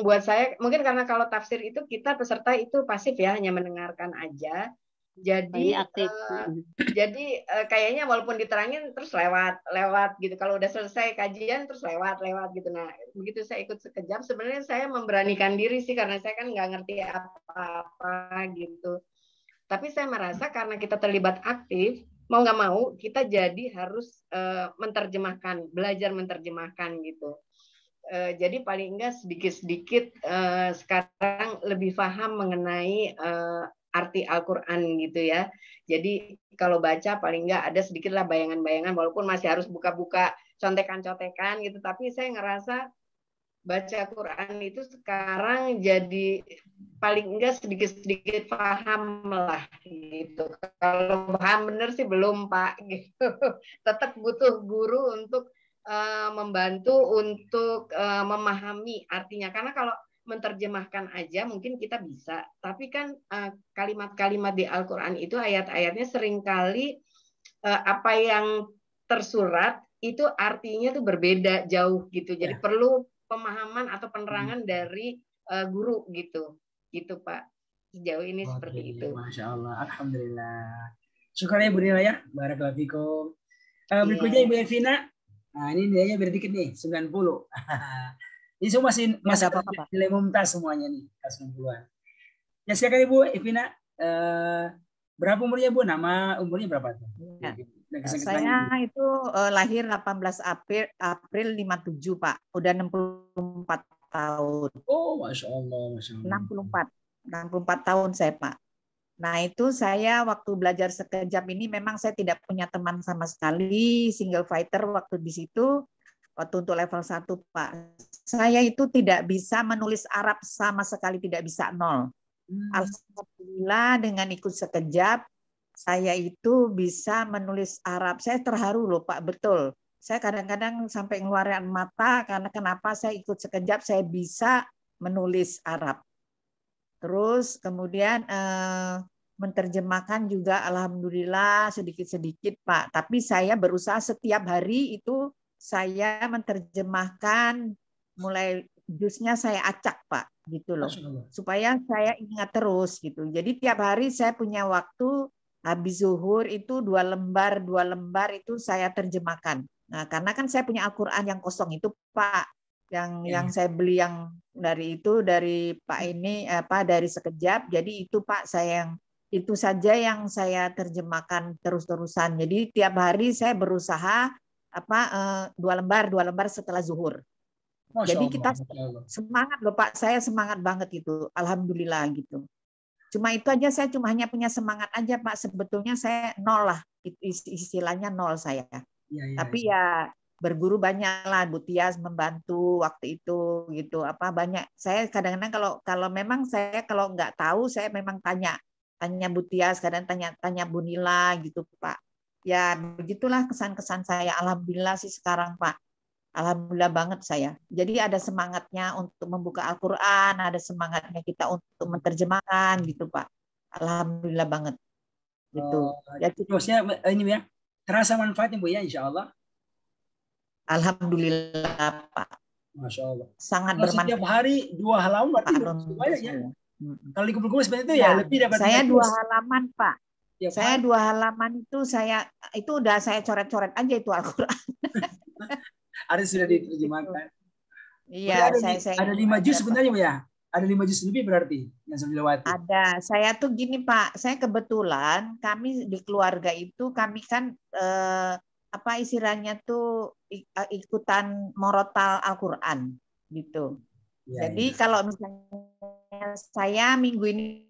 Speaker 4: buat saya mungkin karena kalau tafsir itu kita peserta itu pasif ya, hanya mendengarkan aja. Jadi jadi kayaknya walaupun diterangin terus lewat gitu. Kalau udah selesai kajian terus lewat gitu. Nah begitu saya ikut sekejap, sebenarnya saya memberanikan diri sih karena saya kan nggak ngerti apa-apa gitu. Tapi saya merasa karena kita terlibat aktif, mau nggak mau kita jadi harus menerjemahkan, belajar menerjemahkan gitu. Jadi paling enggak sedikit-sedikit sekarang lebih paham mengenai arti Al-Quran gitu ya. Jadi kalau baca paling enggak ada sedikit lah bayangan-bayangan, walaupun masih harus buka-buka contekan-contekan gitu. Tapi saya ngerasa baca Quran itu sekarang jadi paling enggak sedikit-sedikit paham lah gitu. Kalau paham bener sih belum Pak gitu. Tetap butuh guru untuk membantu untuk memahami artinya. Karena kalau menerjemahkan aja mungkin kita bisa, tapi kan kalimat-kalimat di Al-Quran itu ayat-ayatnya seringkali apa yang tersurat itu artinya tuh berbeda jauh gitu. Jadi perlu pemahaman atau penerangan dari guru gitu Pak. Sejauh ini seperti itu.
Speaker 1: Masya Allah, alhamdulillah. Syukurnya Ibu Nila ya, barakallahu fikum. Berikutnya Ibu Evina. Nah, ini nilainya beda dikit nih, 90. Ini semua masih nilai mumtaz semuanya nih, 90-an. Ya silakan Ibu Evina. Berapa umurnya Bu? Nama umurnya berapa tuh?
Speaker 3: Ya. Saya itu lahir 18 April 57 Pak. Udah 64 tahun.
Speaker 1: Oh, Masya Allah, Masya Allah.
Speaker 3: 64 tahun saya Pak. Nah itu saya waktu belajar sekejap ini memang saya tidak punya teman sama sekali, single fighter waktu di situ. Waktu untuk level 1 Pak. Saya itu tidak bisa menulis Arab sama sekali, tidak bisa, 0. Alhamdulillah dengan ikut sekejap, saya itu bisa menulis Arab. Saya terharu loh Pak, betul. Saya kadang-kadang sampai ngeluarin mata karena kenapa saya ikut sekejap, saya bisa menulis Arab. Terus kemudian menerjemahkan juga alhamdulillah sedikit-sedikit Pak. Tapi saya berusaha setiap hari itu saya menerjemahkan, mulai jusnya saya acak Pak, gitu loh. Supaya saya ingat terus gitu. Jadi tiap hari saya punya waktu habis zuhur itu 2 lembar itu saya terjemahkan. Nah, karena kan saya punya Al-Qur'an yang kosong itu Pak, yang saya beli yang dari Pak ini dari sekejap. Jadi itu Pak saya yang itu saja yang saya terjemahkan terus-terusan. Jadi tiap hari saya berusaha 2 lembar setelah zuhur. Jadi kita semangat loh Pak, saya semangat banget itu, alhamdulillah gitu. Cuma itu aja, saya hanya punya semangat aja Pak. Sebetulnya saya 0 lah, istilahnya 0 saya. Tapi ya berguru banyak lah, Bu Tias membantu waktu itu gitu. Banyak. Saya kadang-kadang kalau memang saya kalau nggak tahu saya memang tanya Bu Tias, kadang tanya Bu Nila gitu Pak. Ya begitulah kesan-kesan saya. Alhamdulillah sih sekarang Pak. Alhamdulillah banget saya. Jadi ada semangatnya untuk membuka Al-Quran, ada semangatnya kita untuk menerjemahkan gitu Pak. Alhamdulillah banget. Gitu.
Speaker 1: Maksudnya ini ya, terasa manfaatnya Bu ya, insya Allah.
Speaker 3: Alhamdulillah Pak.
Speaker 1: Masya Allah.
Speaker 3: Sangat bermanfaat.
Speaker 1: Setiap hari 2 halaman berarti banyak ya. Kalau dikumpul-kumpul seperti itu ya lebih dapat.
Speaker 3: Saya 2 halaman Pak. Saya 2 halaman itu udah saya coret-coret aja itu Al-Quran.
Speaker 1: Ada sudah diterjemahkan.
Speaker 3: Iya,
Speaker 1: ada 5 juz sebenarnya Bu ya. Ada 5 juz lebih berarti yang sudah dilewati.
Speaker 3: Ada. Saya tuh gini Pak, saya kebetulan kami di keluarga itu kami kan istilahnya tuh ikutan morotal Al-Quran gitu. Ya, jadi kalau misalnya saya minggu ini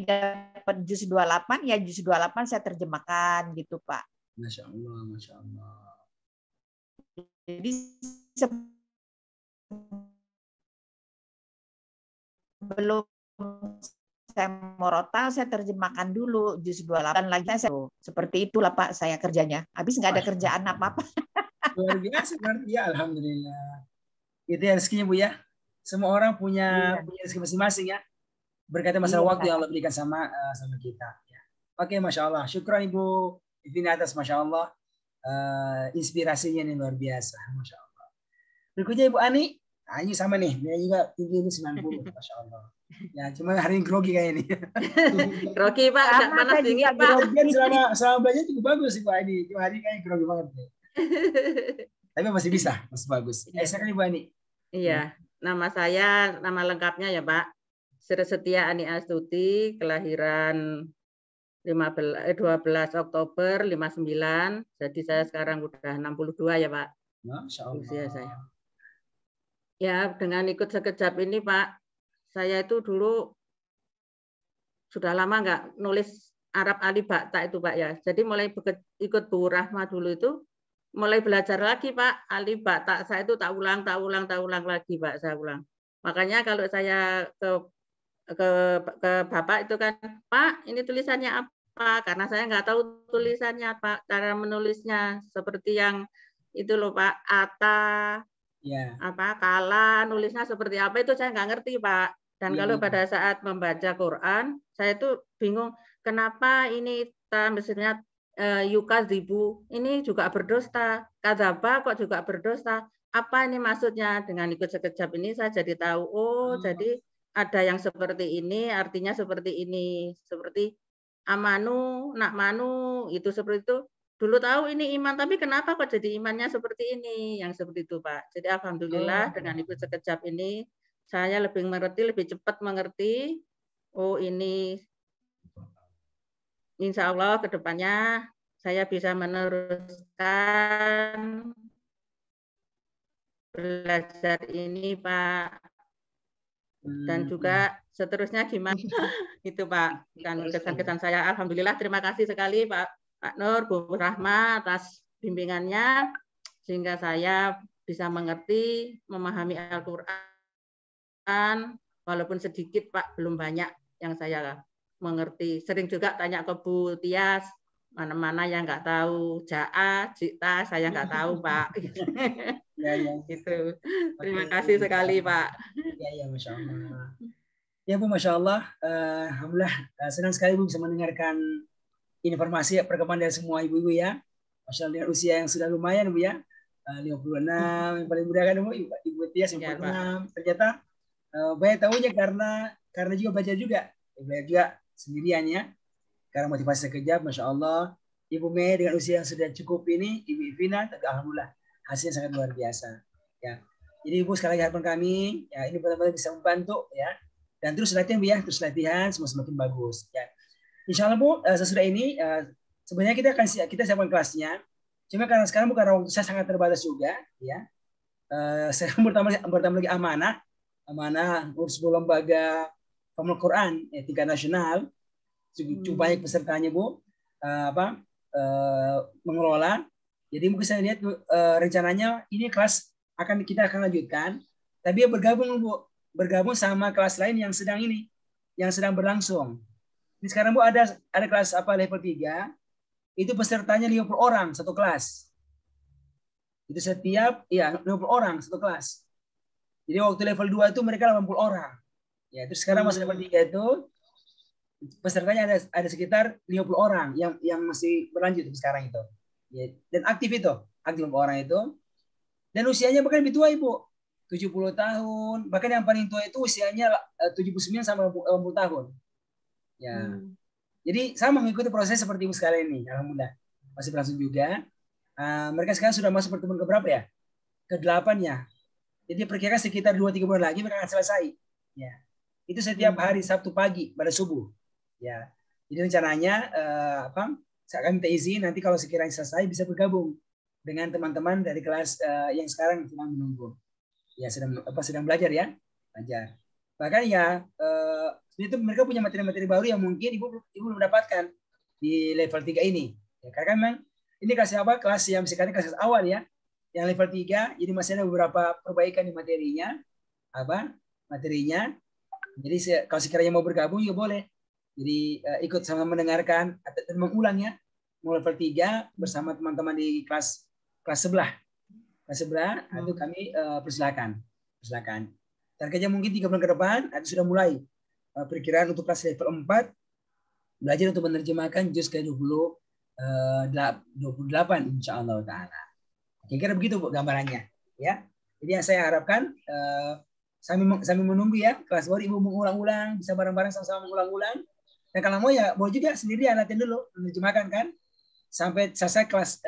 Speaker 3: dapat juz 28, ya juz 28 saya terjemahkan gitu Pak.
Speaker 1: Masya Allah, Masya Allah.
Speaker 3: Jadi sebelum saya morotal, saya terjemahkan dulu juz 28 lagi. Seperti itulah Pak saya kerjanya. Habis nggak ada kerjaan apa-apa.
Speaker 1: Luar biasa berarti ya, alhamdulillah. Itu ya rezekinya Bu ya. Semua orang punya rezeki masing-masing ya. Berkaitan masalah waktu yang Allah berikan sama kita. Ya. Oke, Masya Allah. Syukran Ibu Evina atas Masya Allah. Inspirasinya ini luar biasa. Masya Allah. Berikutnya Ibu Ani. Nah, ini sama nih. Dia juga tinggi ini 90. Masya Allah. Ya, cuma hari ini grogi kayak ini.
Speaker 7: Grogi Pak, agak panas dingin Pak.
Speaker 1: Selama belajar cukup bagus Ibu Ani. Cuma hari ini kayak grogi banget. Tapi masih bisa, masih bagus. Silakan Ibu Ani.
Speaker 7: Iya, nama lengkapnya ya Pak. Sri Setia Ani Astuti, kelahiran 12 Oktober 59. Jadi saya sekarang udah 62 ya Pak.
Speaker 1: Masya Allah.
Speaker 7: Usia saya. Ya, dengan ikut sekejap ini Pak, saya itu dulu sudah lama nggak nulis Arab alif ba ta itu Pak ya. Jadi mulai ikut Bu Rahma dulu itu mulai belajar lagi Pak, alif ba ta saya itu tak ulang lagi Pak, saya ulang. Makanya kalau saya ke Bapak itu kan, Pak ini tulisannya apa? Karena saya nggak tahu tulisannya Pak, cara menulisnya seperti yang itu loh Pak, ata, kala, nulisnya seperti apa itu saya nggak ngerti Pak. Dan kalau pada saat membaca Quran, saya itu bingung kenapa ini maksudnya yukadzibu ini juga berdusta, kadzaba kok juga berdusta. Apa ini maksudnya? Dengan ikut sekejap ini saya jadi tahu, oh jadi ada yang seperti ini, artinya seperti ini. Seperti amanu, nakmanu, itu seperti itu. Dulu tahu ini iman, tapi kenapa kok jadi imannya seperti ini? Yang seperti itu, Pak. Jadi alhamdulillah dengan ikut sekejap ini saya lebih mengerti, lebih cepat mengerti. Oh ini insya Allah ke depannya saya bisa meneruskan belajar ini, Pak. Dan juga seterusnya gimana? Itu, Pak. Dan kesan-kesan saya. Alhamdulillah, terima kasih sekali Pak Nur, Bu Rahma atas bimbingannya. Sehingga saya bisa mengerti, memahami Al-Quran. Walaupun sedikit, Pak, belum banyak yang saya mengerti. Sering juga tanya ke Bu Tias, mana-mana yang nggak tahu. Ja'a, Jita, saya nggak tahu, Pak.
Speaker 2: Ya.
Speaker 7: Itu. Terima kasih sekali, Pak.
Speaker 2: Ya, Masya Allah. Ya, Bu, Masya Allah. Alhamdulillah, senang sekali Bu bisa mendengarkan informasi perkembangan dari semua ibu-ibu ya. Masya Allah, dengan usia yang sudah lumayan, Bu ya. 56, yang paling muda kan Bu, Ibu Tias 56. Ya, ternyata banyak tahunya karena juga belajar juga. Belajar juga sendirian ya. Karena motivasi sekejap, Masya Allah. Ibu Mei dengan usia yang sudah cukup ini, Ibu Ivina, tapi alhamdulillah hasilnya sangat luar biasa. Ya. Jadi Ibu sekali lagi harapan kami, ya ini benar-benar bisa membantu ya. Dan terus latihan Bu ya, terus latihan semua semakin bagus. Ya. Insya Allah Bu, sesudah ini sebenarnya kita siapkan kelasnya. Cuma karena sekarang bukan waktu saya sangat terbatas juga, ya. Saya bertambah lagi amanah urus lembaga Pemul Quran tingkat nasional. Cukup banyak pesertanya Bu, mengelola. Jadi mungkin saya lihat rencananya ini kelas kita akan lanjutkan, tapi bergabung sama kelas lain yang sedang berlangsung. Ini sekarang Bu ada kelas level 3, itu pesertanya 50 orang satu kelas. Itu setiap 50 orang satu kelas. Jadi waktu level 2 itu mereka 80 orang. Ya, terus sekarang masuk level 3 itu pesertanya ada sekitar 50 orang yang masih berlanjut sekarang itu. Ya, dan aktif 50 orang itu. Dan usianya bahkan lebih tua Ibu. 70 tahun, bahkan yang paling tua itu usianya 79 sampai 80 tahun. Ya. Jadi sama mengikuti proses seperti Ibu sekalian ini. Alhamdulillah. Masih berlangsung juga. Mereka sekarang sudah masuk pertemuan ke berapa ya? Ke-8 ya. Jadi perkirakan sekitar 2-3 bulan lagi mereka akan selesai. Ya. Itu setiap hari Sabtu pagi pada subuh. Ya. Jadi rencananya saya akan minta izin nanti kalau sekiranya selesai bisa bergabung dengan teman-teman dari kelas yang sekarang sedang menunggu. Ya sedang belajar ya. Belajar. Bahkan ya itu mereka punya materi-materi baru yang mungkin ibu belum dapatkan di level 3 ini. Ya, karena memang ini kelas yang sekarang kelas awal ya. Yang level 3, jadi masih ada beberapa perbaikan di materinya. Materinya. Jadi kalau sekiranya mau bergabung juga boleh. Jadi ikut sama mendengarkan dan mengulang ya. Mau level 3 bersama teman-teman di kelas sebelah. Kelas sebelah itu kami persilakan. Targetnya mungkin 3 bulan ke depan itu sudah mulai. Perkiraan untuk kelas level 4 belajar untuk menerjemahkan juz ke-28 insyaallah taala. Kira-kira begitu Bu gambarannya ya. Jadi yang saya harapkan sambil menunggu ya kelas baru Ibu mengulang-ulang, bisa bareng-bareng sama-sama mengulang-ulang. Dan kalau mau ya mau juga sendirian latihan dulu menerjemahkan kan sampai selesai kelas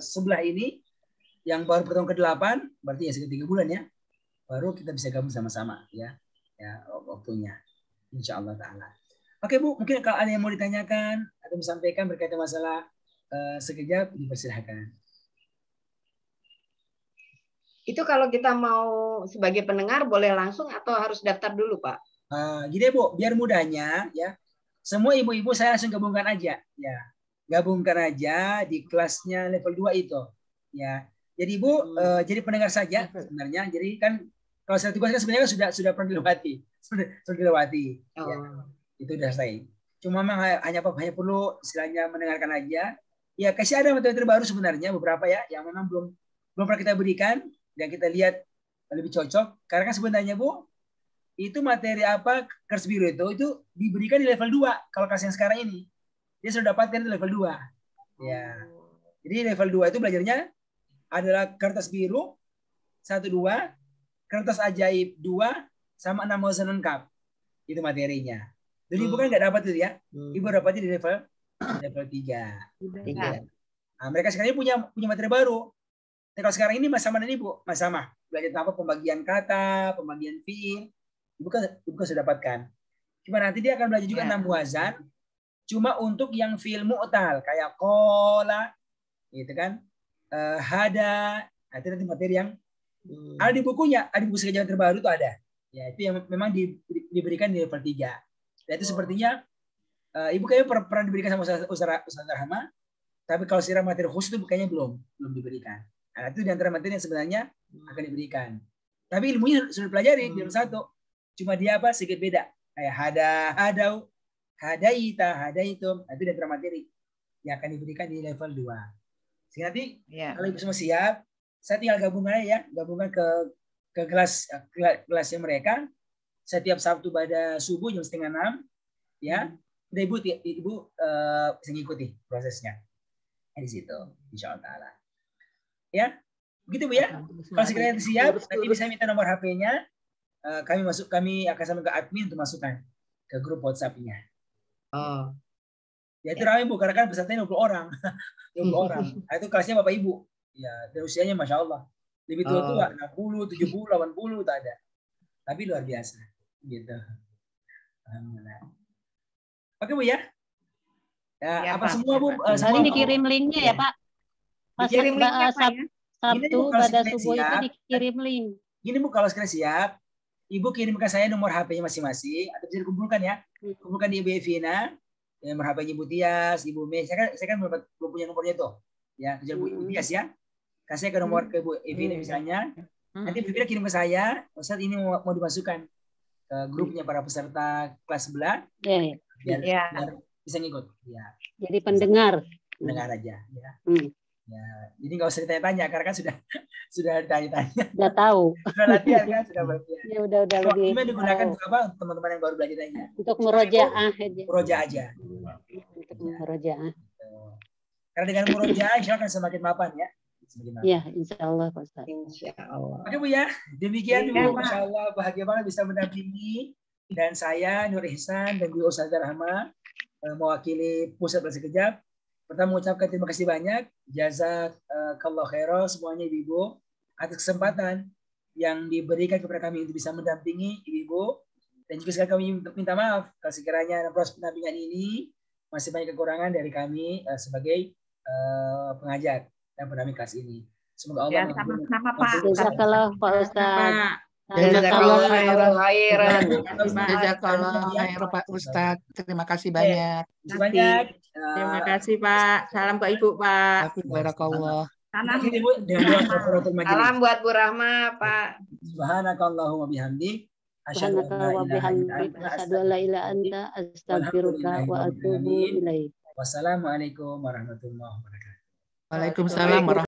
Speaker 2: sebelah ini yang baru pertemuan ke-8 berarti ya sekitar 3 bulan ya. Baru kita bisa gabung sama-sama ya waktunya insyaallah taala. Oke Bu, mungkin kalau ada yang mau ditanyakan atau disampaikan berkaitan masalah sekejap dipersilahkan.
Speaker 4: Itu kalau kita mau sebagai pendengar boleh langsung atau harus daftar dulu Pak?
Speaker 2: Gini Bu, biar mudahnya ya. Semua ibu-ibu saya langsung gabungkan aja ya. Gabungkan aja di kelasnya level 2 itu ya. Jadi Ibu jadi pendengar saja sebenarnya. Jadi kan kalau saya tugaskan sebenarnya sudah pernah dilewati. Sudah dilewati. Ya. Itu sudah selesai. Cuma memang hanya perlu istilahnya mendengarkan aja. Ya, kasih ada materi baru sebenarnya beberapa ya yang memang belum pernah kita berikan dan kita lihat lebih cocok. Karena kan sebenarnya Bu, itu materi kers biru itu diberikan di level 2 kalau kelas yang sekarang ini.
Speaker 1: dia sudah dapatkan itu level 2. Ya. Jadi level 2 itu belajarnya adalah kertas biru 1, 2, kertas ajaib 2, sama 6 wazan lengkap. Itu materinya. Jadi Ibu kan nggak dapat itu ya. Ibu dapatnya di level 3. Ya. Nah, mereka sekarang ini punya materi baru. Nah, kalau sekarang ini Mas Sama dan Ibu, Mas Sama belajar tentang pembagian kata, pembagian fiil. Ibu kan sudah dapatkan. Cuma nanti dia akan belajar juga 6 wazan. Cuma untuk yang fiil mu'tal kayak qala, gitu kan, hada. Nah, itu nanti materi yang ada di bukunya, ada di buku sekejap terbaru itu ada. Ya, itu yang memang diberikan di level 3. Dan itu sepertinya Ibu kayaknya pernah diberikan sama Ustaz Rahma, tapi kalau secara materi khusus itu kayaknya belum diberikan. Nah, itu di antara materi yang sebenarnya akan diberikan. Tapi ilmunya sudah pelajari di level 1. Cuma dia sedikit beda. Kayak hadau, hadaita, hadaitum. Nah, itu di antara materi yang akan diberikan di level 2. Sehingga nanti kalau Ibu semua siap, saya tinggal gabungan ke kelasnya mereka setiap Sabtu pada subuh jam 5:30 ya. Udah Ibu bisa ngikuti prosesnya di situ insyaallah taala. Ya. Begitu Bu ya. Kalau sekalian siap nanti bisa minta nomor HP-nya. Kami akan sampai ke admin untuk masukkan ke grup WhatsApp-nya. Oh. Ya itu ramai Bu, karena kan pesertanya 20 orang. 20 orang. Nah, itu kelasnya Bapak Ibu. Ya, dan usianya Masya Allah. Lebih tua-tua, 60, 70, 80 tak ada. Tapi luar biasa. Gitu. Alhamdulillah. Oke Bu ya. Ya, apa Pak. Semua Bu?
Speaker 5: Semua dikirim linknya ya Pak. Pas
Speaker 3: dikirim linknya Pak ya.
Speaker 5: Sabtu pada subuh itu dikirim link.
Speaker 1: Gini Bu, kalau sekalian siap, Ibu kirimkan saya nomor HP-nya masing-masing, atau bisa dikumpulkan ya. Kumpulkan di Ibu Evina, nomor HP-nya Ibu Tias, Ibu Mei. Saya kan belum punya nomornya tuh. Ya, kejar Ibu Tias ya. Kasih ke nomor ke Ibu Evina misalnya. Nanti Ibu kirim ke saya, Ustaz ini mau dimasukkan ke grupnya para peserta kelas sebelah. Biar bisa ngikut. Ya.
Speaker 5: Jadi pendengar.
Speaker 1: Pendengar aja. Ya. Ya, jadi nggak usah ditanya-tanya karena kan sudah ditanya-tanya.
Speaker 5: Sudah tahu.
Speaker 1: Sudah latihan kan, sudah latihan.
Speaker 5: Ya udah lebih.
Speaker 1: Ini digunakan untuk apa? Teman-teman yang baru belajar aja.
Speaker 5: Untuk murojaah aja.
Speaker 1: Murojaah aja.
Speaker 5: Untuk murojaah.
Speaker 1: Karena dengan murojaah insya Allah akan semakin mapan ya.
Speaker 5: Ya, insya Allah Pak Ustaz.
Speaker 3: Insya Allah.
Speaker 1: Oke Bu ya, demikian Bu. Masya Allah bahagia banget bisa mendampingi dan saya Nur Ihsan dan Bu Ustaz Rahma mewakili pusat belajar sekejap. Pertama mengucapkan terima kasih banyak, jazakallah khairan semuanya Ibu atas kesempatan yang diberikan kepada kami untuk bisa mendampingi Ibu, dan juga sekali kami minta maaf kalau sekiranya proses pendampingan ini masih banyak kekurangan dari kami sebagai pengajar dan pendamping kelas ini. Semoga Allah
Speaker 3: sama-sama Pak.
Speaker 5: Jazakallah Pak Ustaz.
Speaker 6: Jazakallah khairan. Jazakallah khairan Pak Ustaz. Terima kasih banyak.
Speaker 7: Terima kasih Pak. Salam ke Ibu Pak.
Speaker 6: Barakallah.
Speaker 4: Salam buat Bu Rahma Pak.
Speaker 1: Subhanakallahumma bihamdik. Asyhadu an
Speaker 5: la ilaha illa anta astaghfiruka wa atubu ilaik.
Speaker 1: Wassalamualaikum warahmatullahi wabarakatuh.
Speaker 6: Waalaikumsalam warahmatullahi wabarakatuh.